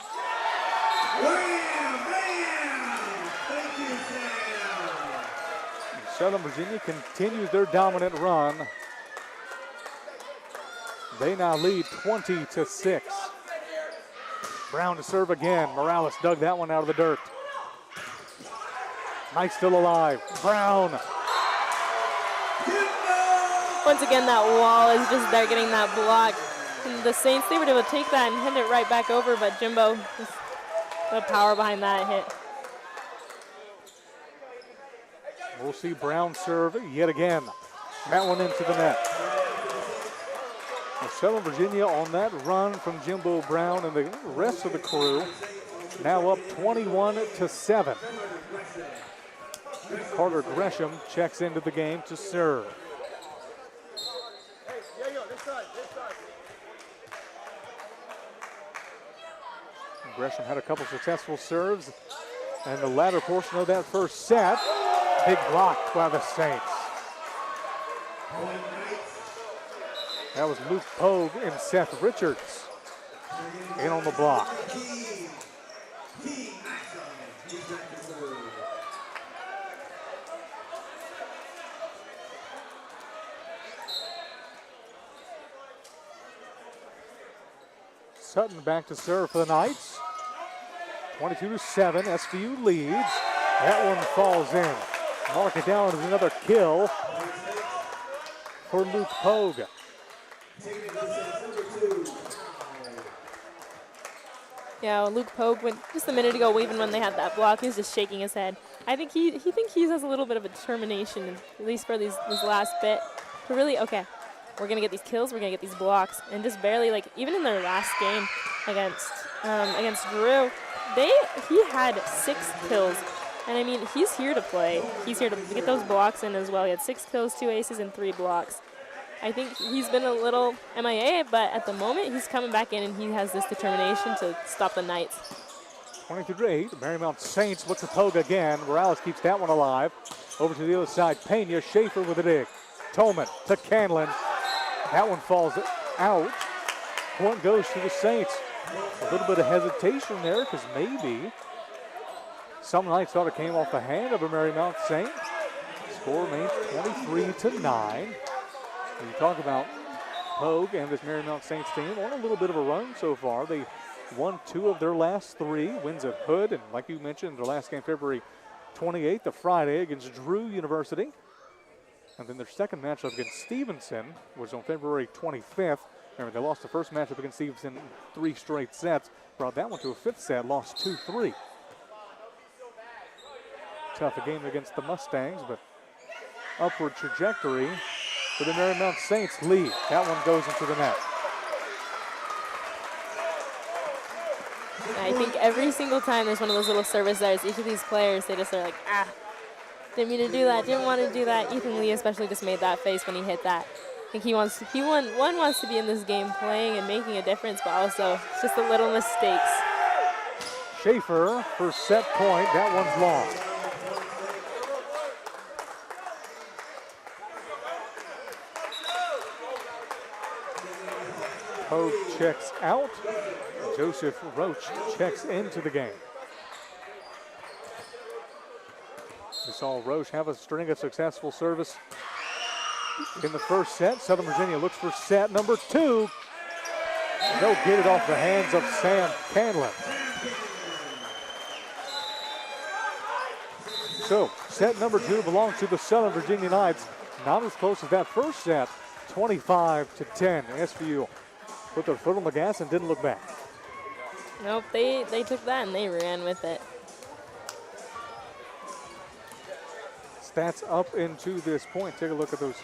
Southern Virginia continues their dominant run. They now lead 20-6. Brown to serve again. Morales dug that one out of the dirt. Knight still alive. Brown. Once again, that wall is just there getting that block. And the Saints, they were able to take that and hit it right back over, but Jimbo, just the power behind that hit. We'll see Brown serve yet again. That one into the net. Well, Southern Virginia on that run from Jimbo Brown and the rest of the crew now up 21-7. Carter Gresham checks into the game to serve. Gresham had a couple successful serves in the latter portion of that first set. Big block by the Saints. That was Luke Pogue and Seth Richards in on the block. Sutton back to serve for the Knights. 22-7, SVU leads. That one falls in. Mark it down as another kill for Luke Pogue. Yeah, well, Luke Pogue went just a minute ago, even when they had that block, he was just shaking his head. I think he has a little bit of a determination, at least for this last bit, to really, okay, we're going to get these kills, we're going to get these blocks. And just barely, like, even in their last game against Drew, he had 6 kills. And I mean, he's here to play. He's here to get those blocks in as well. He had 6 kills, 2 aces, and 3 blocks. I think he's been a little MIA, but at the moment, he's coming back in, and he has this determination to stop the Knights. 23-8, the Marymount Saints look for Pogue again. Morales keeps that one alive. Over to the other side, Pena, Schaefer with a dig. Tolman to Canlan. That one falls out. Point goes to the Saints. A little bit of hesitation there, because maybe some Knights thought it came off the hand of a Marymount Saint. Score remains 23-9. You talk about Pogue and this Marymount Saints team on a little bit of a run so far. They won 2 of their last 3 wins at Hood, and like you mentioned, their last game February 28th, the Friday, against Drew University. And then their second matchup against Stevenson was on February 25th. Remember, they lost the first matchup against Stevenson in 3 straight sets, brought that one to a 5th set, lost 2-3. Tough a game against the Mustangs, but upward trajectory for the Marymount Saints lead. That one goes into the net. I think every single time there's one of those little service errors, each of these players, they just are like, didn't mean to do that, didn't want to do that. Ethan Lee especially just made that face when he hit that. I think he wants to be in this game playing and making a difference, but also it's just the little mistakes. Schaefer for set point, that one's long. Pogue checks out. Joseph Roach checks into the game. We saw Roach have a string of successful service in the first set. Southern Virginia looks for set number 2. They'll get it off the hands of Sam Canlon. So set number 2 belongs to the Southern Virginia Knights. Not as close as that first set, 25-10. SVU put their foot on the gas and didn't look back. Nope, they took that and they ran with it. Stats up into this point. Take a look at those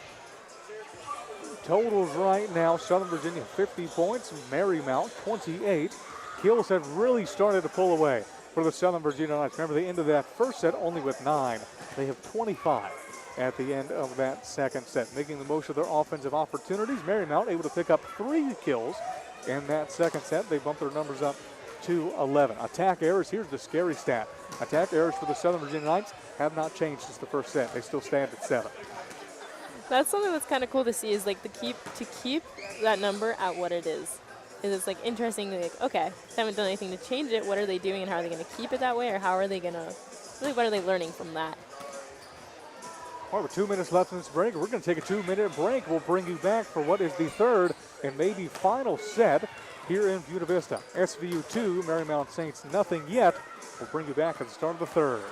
totals right now. Southern Virginia 50 points, Marymount 28. Kills have really started to pull away for the Southern Virginia Knights. Remember, they ended that first set only with 9. They have 25 at the end of that second set, making the most of their offensive opportunities. Marymount able to pick up 3 kills in that second set. They bumped their numbers up to 11. Attack errors, here's the scary stat. Attack errors for the Southern Virginia Knights have not changed since the first set. They still stand at 7. That's something that's kind of cool to see, is like to keep that number at what it is. It's like interesting, like, okay, they haven't done anything to change it. What are they doing and how are they going to keep it that way, or how are they going to, really, what are they learning from that? All right, with 2 minutes left in this break, we're going to take a 2-minute break. We'll bring you back for what is the third and maybe final set here in Buena Vista. SVU 2, Marymount Saints nothing yet. We'll bring you back at the start of the third.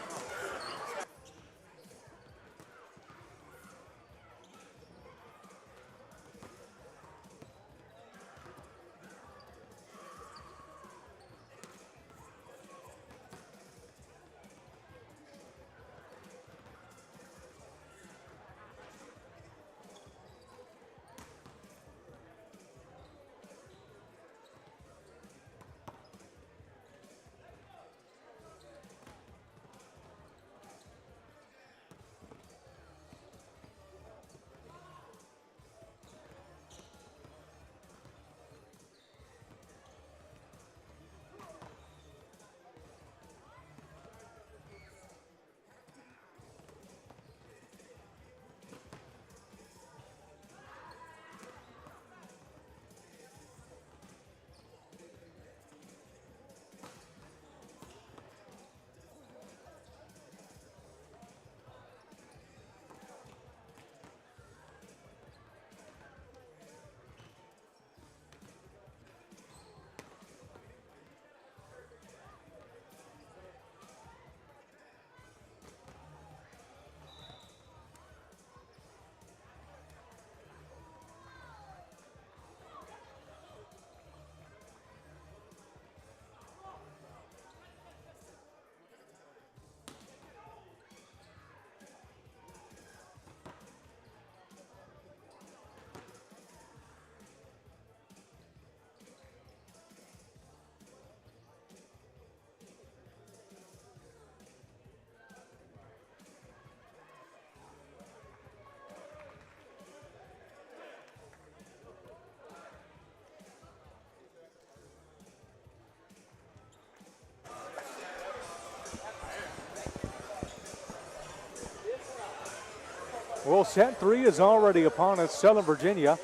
Well, set 3 is already upon us. Southern Virginia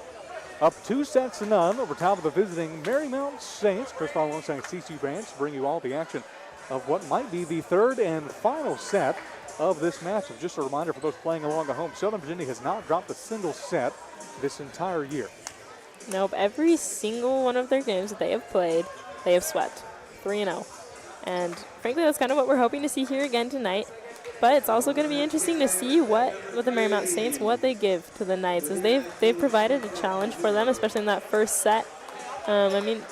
up 2-0 over top of the visiting Marymount Saints. Chris Paul alongside CC Branch bring you all the action of what might be the third and final set of this matchup. Just a reminder for those playing along at home, Southern Virginia has not dropped a single set this entire year. Nope, every single one of their games that they have played, they have swept 3-0. And frankly, that's kind of what we're hoping to see here again tonight. But it's also going to be interesting to see what the Marymount Saints, what they give to the Knights, as they've provided a challenge for them, especially in that first set. I mean,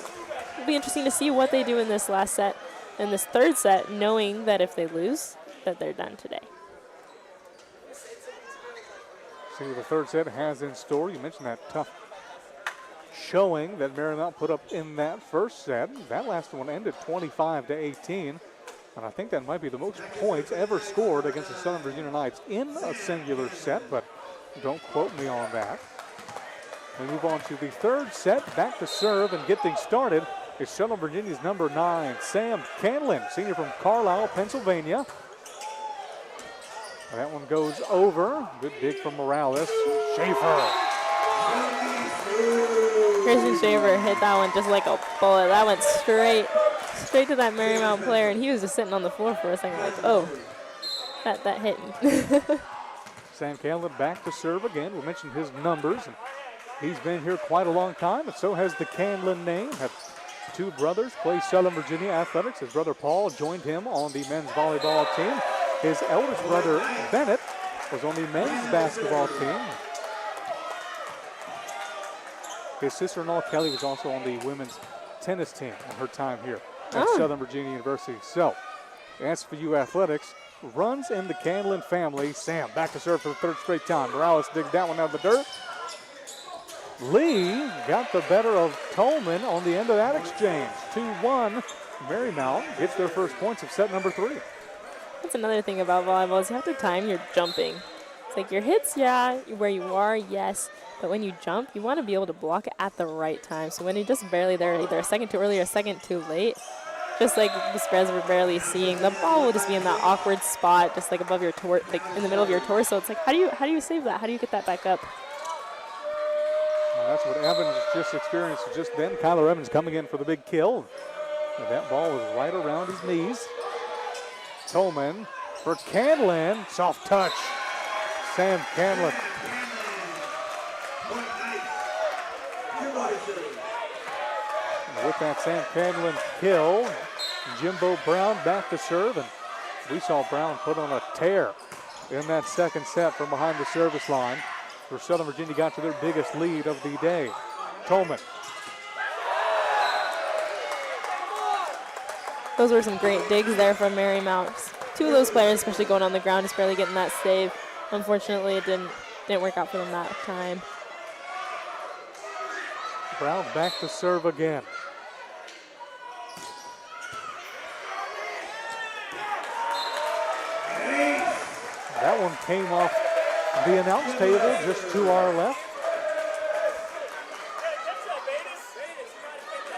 it'll be interesting to see what they do in this last set, in this third set, knowing that if they lose, that they're done today. See what the third set has in store. You mentioned that tough showing that Marymount put up in that first set. That last one ended 25-18. And I think that might be the most points ever scored against the Southern Virginia Knights in a singular set, but don't quote me on that. We move on to the third set. Back to serve and get things started is Southern Virginia's number 9, Sam Canlin, senior from Carlisle, Pennsylvania. That one goes over. Good dig from Morales. Schaefer. Christian Schaefer hit that one just like a bullet. That went straight to that Marymount player, and he was just sitting on the floor for a second like, oh, that hit me. Sam Canlin back to serve again. We mentioned his numbers. And he's been here quite a long time, and so has the Canlin name. Have two brothers play Southern Virginia athletics. His brother Paul joined him on the men's volleyball team. His eldest brother Bennett was on the men's basketball team. His sister-in-law Kelly was also on the women's tennis team in her time here at Southern Virginia University. So, SVU athletics runs in the Canlin family. Sam back to serve for the third straight time. Morales digs that one out of the dirt. Lee got the better of Tolman on the end of that exchange. 2-1. Marymount gets their first points of set number 3. That's another thing about volleyball is you have to time your jumping. It's like your hits, yeah, where you are, yes. But when you jump, you want to be able to block it at the right time. So when you're just barely there, either a second too early or a second too late, just like the spreads we're barely seeing, the ball will just be in that awkward spot, just like above your like in the middle of your torso. It's like, how do you save that? How do you get that back up? Well, that's what Evans just experienced just then. Kyler Evans coming in for the big kill. And that ball was right around his knees. Tolman for Canlin. Soft touch. Sam Canlin. And with that Sam Canlin kill, Jimbo Brown back to serve. And we saw Brown put on a tear in that second set from behind the service line, where Southern Virginia got to their biggest lead of the day. Tolman. Those were some great digs there from Marymount. Two of those players, especially going on the ground, just barely getting that save. Unfortunately, it didn't work out for them that time. Brown back to serve again. That one came off the announce table just to our left.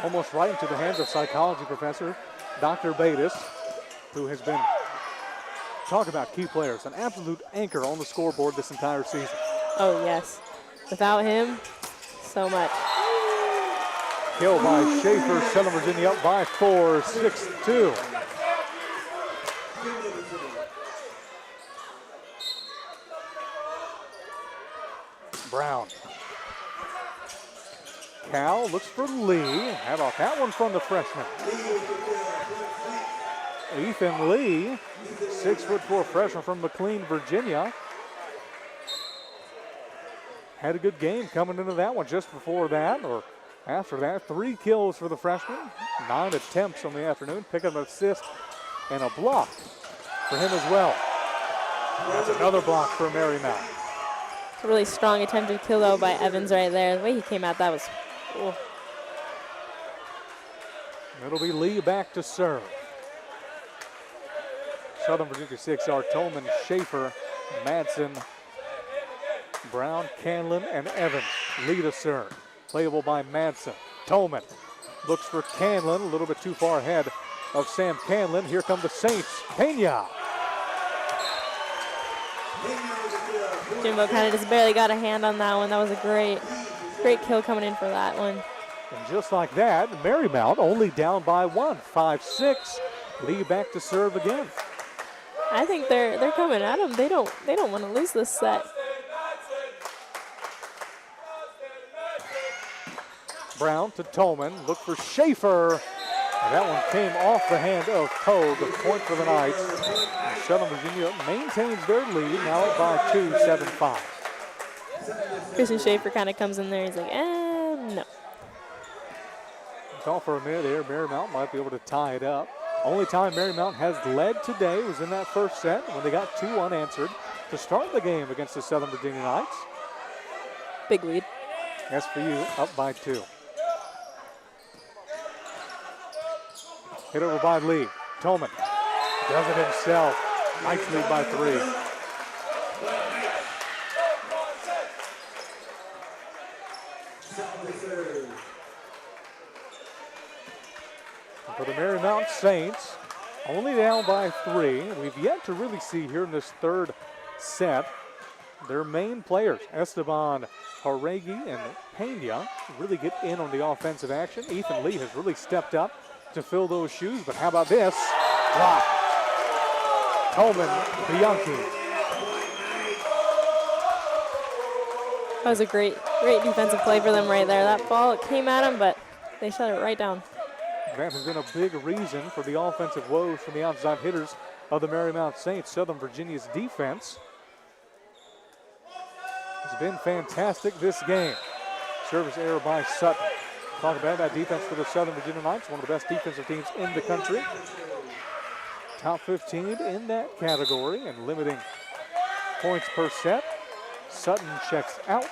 Almost right into the hands of psychology professor Dr. Bates, who has been, talk about key players, an absolute anchor on the scoreboard this entire season. Oh, yes. Without him, so much. Kill by Schaefer, Southern Virginia up by 4, 6-2. Brown. Cal looks for Lee. How about that one from the freshman? Ethan Lee, 6'4" freshman from McLean, Virginia. Had a good game coming into that one. Just before that, or after that, 3 kills for the freshman, 9 attempts on the afternoon, pick up an assist and a block for him as well. That's another block for Marymount. A really strong attempted kill though by Evans right there. The way he came at that was, oh. It'll be Lee back to serve. Southern Virginia 6 are Tolman, Schaefer, Madsen, Brown, Canlin, and Evans. Lee to serve. Playable by Madsen. Tolman looks for Canlin, a little bit too far ahead of Sam Canlin. Here come the Saints. Pena. Jimbo kind of just barely got a hand on that one. That was a great kill coming in for that one. And just like that, Marymount only down by 1, 5-6. Lee back to serve again. I think they're coming at them. They don't want to lose this set. Brown to Tolman. Look for Schaefer. And that one came off the hand of Poe. The point for the Knights. And Southern Virginia maintains their lead. Now up by 2, 7-5. Christian Schaefer kind of comes in there. He's like, no. Call for a minute there. Marymount might be able to tie it up. Only time Marymount has led today was in that first set when they got 2 unanswered to start the game against the Southern Virginia Knights. Big lead. SVU up by 2. Hit over by Lee. Tolman does it himself. Knights lead by 3. For the Marymount Saints, only down by 3. We've yet to really see here in this third set their main players, Esteban Haregi and Pena, really get in on the offensive action. Ethan Lee has really stepped up to fill those shoes, but how about this? Block. Coleman, Bianchi. That was a great defensive play for them right there. That ball came at them, but they shut it right down. That has been a big reason for the offensive woes from the outside hitters of the Marymount Saints. Southern Virginia's defense has been fantastic this game. Service error by Sutton. Talk about that defense for the Southern Virginia Knights, one of the best defensive teams in the country. Top 15 in that category and limiting points per set. Sutton checks out.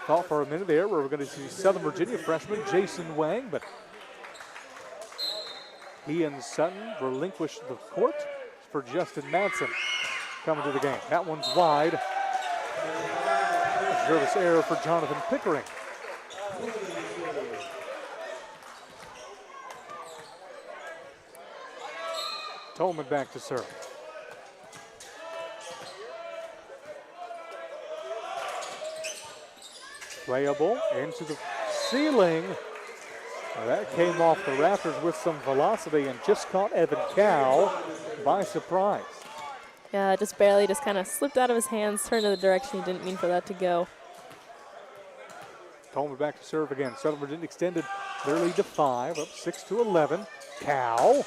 Thought for a minute there where we're going to see Southern Virginia freshman Jason Wang, but he and Sutton relinquish the court for Justin Madsen coming to the game. That one's wide. Service error for Jonathan Pickering. Tolman back to serve. Playable into the ceiling. Well, that came off the rafters with some velocity and just caught Evan Cow by surprise. Yeah, just barely just kind of slipped out of his hands, turned in the direction he didn't mean for that to go. Tolman back to serve again. Southern Virginia extended their lead to 5, up 6-11. Cow.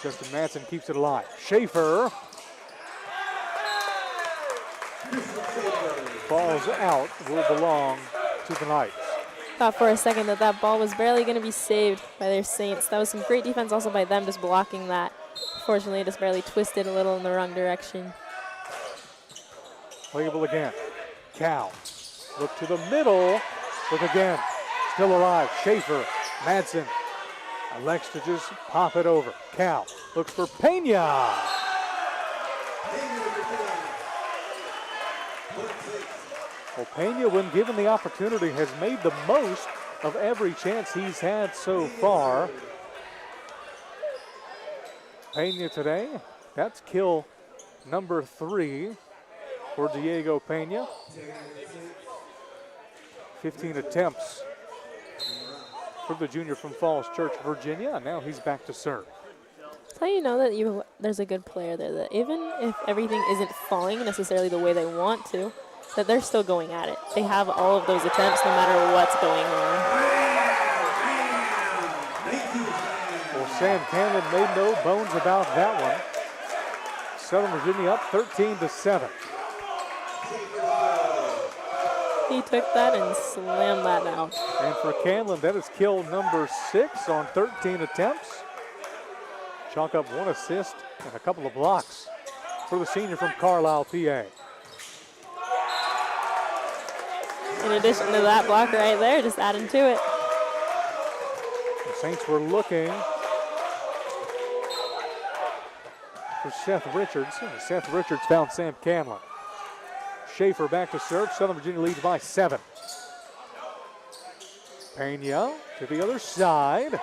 Justin Madsen keeps it alive. Schaefer. Falls out, will belong to the Knights. Thought for a second that ball was barely going to be saved by their Saints. That was some great defense also by them, just blocking that. Fortunately, it just barely twisted a little in the wrong direction. Playable again. Cow. Look to the middle. Look again. Still alive. Schaefer. Madsen. Elects to just pop it over. Cow. Looks for Pena. Well, Pena, when given the opportunity, has made the most of every chance he's had so far. Pena today, that's kill number 3 for Diego Pena. 15 attempts for the junior from Falls Church, Virginia, and now he's back to serve. That's how you know that there's a good player there, that even if everything isn't falling necessarily the way they want to, that they're still going at it. They have all of those attempts no matter what's going on. Well, Sam Cannon made no bones about that one. Southern Virginia up 13-7. He took that and slammed that down. And for Canlon, that is kill number 6 on 13 attempts. Chalk up 1 assist and a couple of blocks for the senior from Carlisle, PA. In addition to that block right there, just adding to it. The Saints were looking for Seth Richards. And Seth Richards found Sam Canlon. Schaefer back to serve. Southern Virginia leads by 7. Pena to the other side.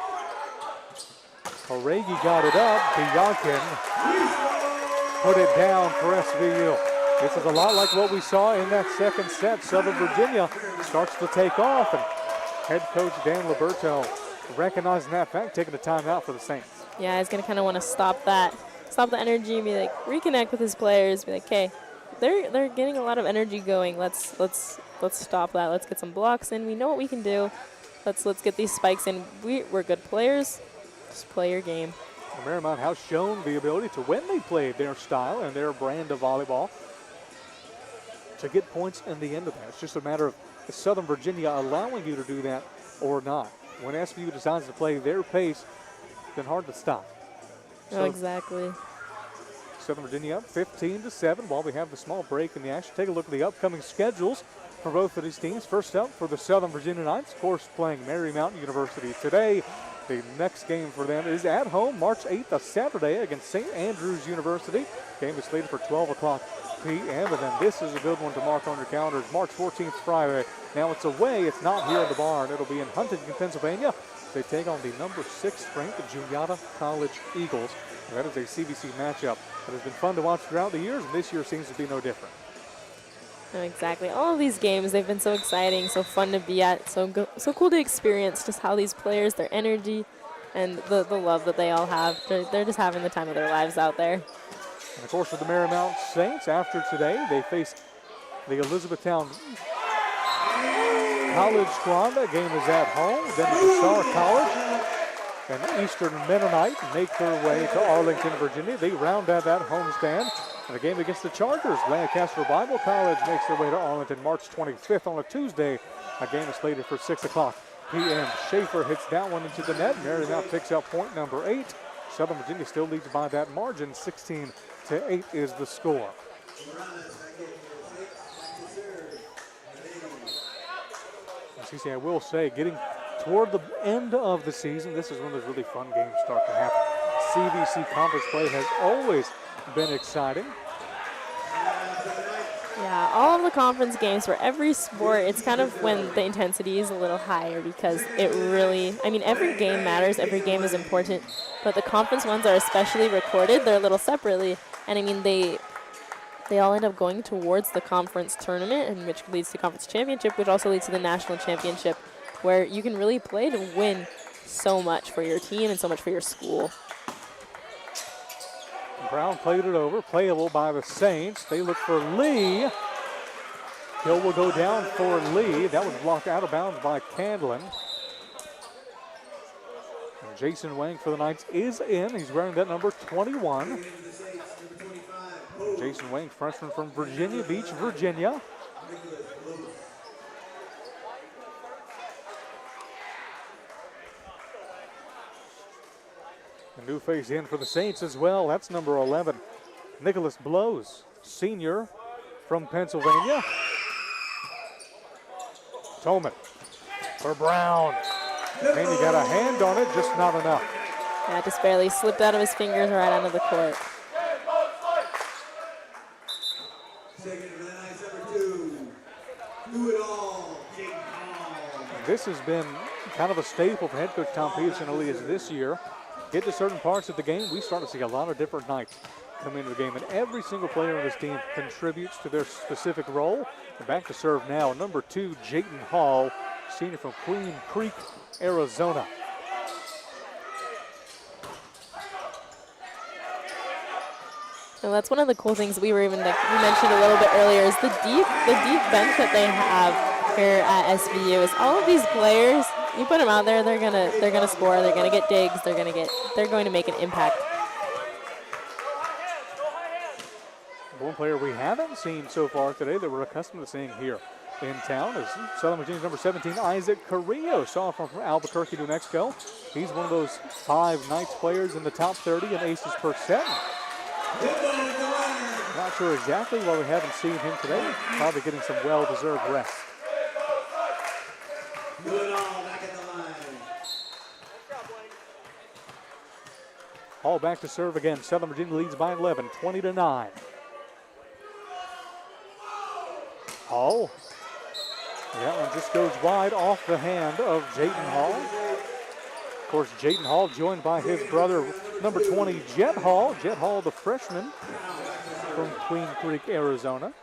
Haregi got it up. Biankin put it down for SVU. This is a lot like what we saw in that second set. Southern Virginia starts to take off, and head coach Dan Liberto recognizing that fact, taking a timeout for the Saints. Yeah, he's going to kind of want to stop that stop the energy, be like, reconnect with his players, be like, okay, they're getting a lot of energy going. Let's stop that. Let's get some blocks in. We know what we can do. Let's get these spikes in. We're good players. Just play your game. Marymount has shown the ability to, when they play their style and their brand of volleyball, to get points in the end of that. It's just a matter of Southern Virginia allowing you to do that or not. When SVU decides to play their pace, it's been hard to stop. So exactly. Southern Virginia up 15-7 while we have the small break in the action. Take a look at the upcoming schedules for both of these teams. First up for the Southern Virginia Knights, of course, playing Marymount University today. The next game for them is at home, March 8th, a Saturday, against St. Andrews University. Game is slated for 12 o'clock p.m. And then this is a good one to mark on your calendars, March 14th, Friday. Now it's away. It's not here in the barn. It'll be in Huntington, Pennsylvania. They take on the number 6 ranked Juniata College Eagles. And that is a CVC matchup that has been fun to watch throughout the years, and this year seems to be no different. Exactly. All of these games, they've been so exciting, so fun to be at, so cool to experience just how these players, their energy, and the love that they all have. They're just having the time of their lives out there. And of course, for the Marymount Saints, after today, they face the Elizabethtown College squad. That game is at home. Then the Star College and Eastern Mennonite make their way to Arlington, Virginia. They round out that homestand. And a game against the Chargers. Lancaster Bible College makes their way to Arlington March 25th on a Tuesday. A game is slated for 6 o'clock p.m. Schaefer hits that one into the net. Marymount picks up point number 8. Southern Virginia still leads by that margin. 16-8 is the score. CC, I will say, getting toward the end of the season, this is when those really fun games start to happen. CVC conference play has always been exciting. Yeah, all of the conference games for every sport, it's kind of when the intensity is a little higher because it really, I mean, every game matters, every game is important, but the conference ones are especially recorded. They're a little separately, and I mean, they all end up going towards the conference tournament, and which leads to conference championship, which also leads to the national championship, where you can really play to win so much for your team and so much for your school. Brown played it over, playable by the Saints. They look for Lee. Kill will go down for Lee. That was blocked out of bounds by Candlin. And Jason Wang for the Knights is in. He's wearing that number 21. Jason Wang, freshman from Virginia Beach, Virginia. A new face in for the Saints as well. That's number 11, Nicholas Blows, senior from Pennsylvania. Tolman for Brown. And he got a hand on it, just not enough. Yeah, just barely slipped out of his fingers right onto the court. This has been kind of a staple for head coach Tom Peterson early as this year. Get to certain parts of the game, we start to see a lot of different Knights come into the game, and every single player on this team contributes to their specific role. And back to serve now, number 2, Jayton Hall, senior from Queen Creek, Arizona. And that's one of the cool things we were even we mentioned a little bit earlier is the deep bench that they have here at SVU. Is all of these players, you put them out there, they're gonna score, they're gonna get digs, they're going to make an impact. One player we haven't seen so far today that we're accustomed to seeing here in town is Southern Virginia's number 17, Isaac Carrillo, sophomore from Albuquerque, New Mexico. He's one of those 5 Knights players in the top 30 in aces per set. Not sure exactly why we haven't seen him today. Probably getting some well-deserved rest. Hall back to serve again. Southern Virginia leads by 11, 20-9. Hall. That one just goes wide off the hand of Jayton Hall. Of course, Jayton Hall joined by his brother, number 20, Jet Hall. Jet Hall, the freshman from Queen Creek, Arizona.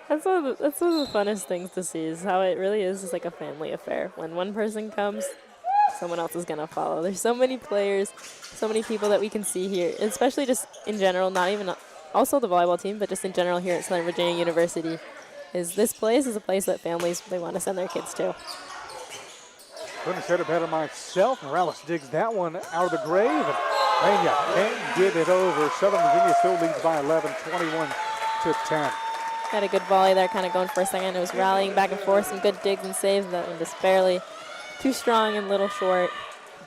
That's one of the funnest things to see is how it really is just like a family affair. When one person comes, someone else is going to follow. There's so many players, so many people that we can see here, especially just in general, not even also the volleyball team, but just in general here at Southern Virginia University. This place is a place that families, they want to send their kids to. Couldn't have said it better myself. Morales digs that one out of the grave. And Pena can't get it over. Southern Virginia still leads by 11, 21-10. Had a good volley there, kind of going for a second. It was rallying back and forth, some good digs and saves. That one just barely too strong and little short.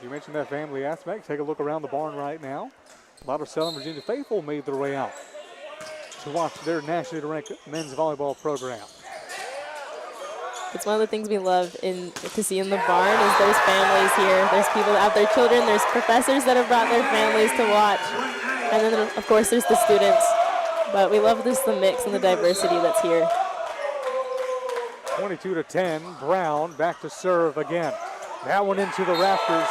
You mentioned that family aspect. Take a look around the barn right now. A lot of Southern Virginia faithful made their way out to watch their nationally ranked men's volleyball program. It's one of the things we love to see in the barn is there's families here. There's people that have their children. There's professors that have brought their families to watch. And then, of course, there's the students. But we love the mix and the diversity that's here. 22-10, Brown back to serve again. That one into the rafters.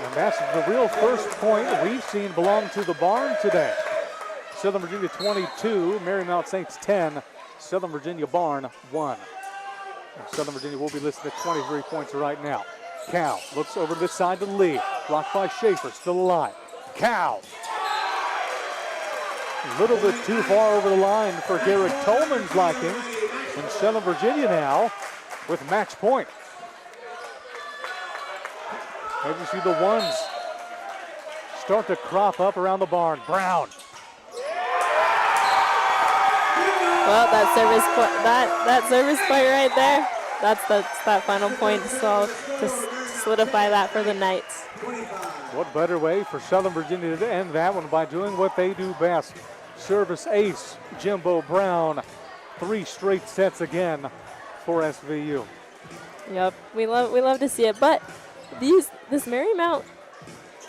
And that's the real first point we've seen belong to the barn today. Southern Virginia 22, Marymount Saints 10, Southern Virginia barn 1. And Southern Virginia will be listed at 23 points right now. Cow looks over this side to Lee. Blocked by Schaefer, still alive. Cow. A little bit too far over the line for Garrett Tolman's liking. And Southern Virginia now with match point. As you see the ones start to crop up around the barn. Brown. Well, that service point right there, that's that final point to solidify that for the Knights. What better way for Southern Virginia to end that one by doing what they do best. Service ace, Jimbo Brown. 3 straight sets again for SVU. Yep, we love to see it. But this Marymount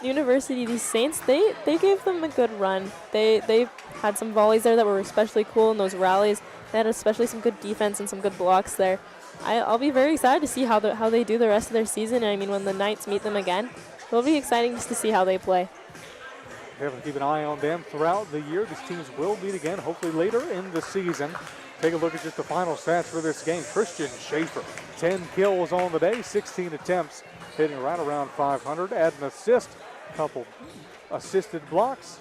University, these Saints, they gave them a good run. They had some volleys there that were especially cool in those rallies. They had especially some good defense and some good blocks there. I'll be very excited to see how they do the rest of their season. I mean, when the Knights meet them again, it'll be exciting just to see how they play. Definitely keep an eye on them throughout the year. These teams will meet again, hopefully later in the season. Take a look at just the final stats for this game. Christian Schaefer, 10 kills on the day, 16 attempts, hitting right around 500. Add an assist, couple assisted blocks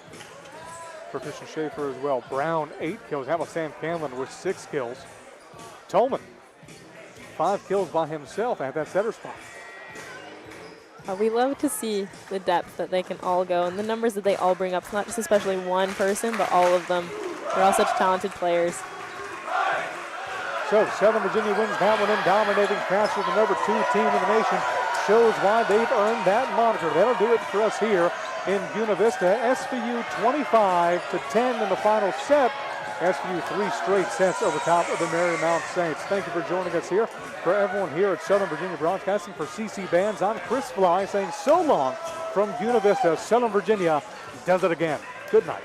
for Christian Schaefer as well. Brown, 8 kills. How about Sam Canlin with 6 kills? Tolman, 5 kills by himself at that setter spot. We love to see the depth that they can all go and the numbers that they all bring up. It's not just especially one person, but all of them. They're all such talented players. So Southern Virginia wins that one in dominating fashion. The number 2 team in the nation shows why they've earned that moniker. That'll do it for us here in Buena Vista. SVU 25-10 in the final set. SVU 3 straight sets over top of the Marymount Saints. Thank you for joining us here. For everyone here at Southern Virginia Broadcasting for CC Bands, I'm Chris Fly saying so long from Buena Vista. Southern Virginia does it again. Good night.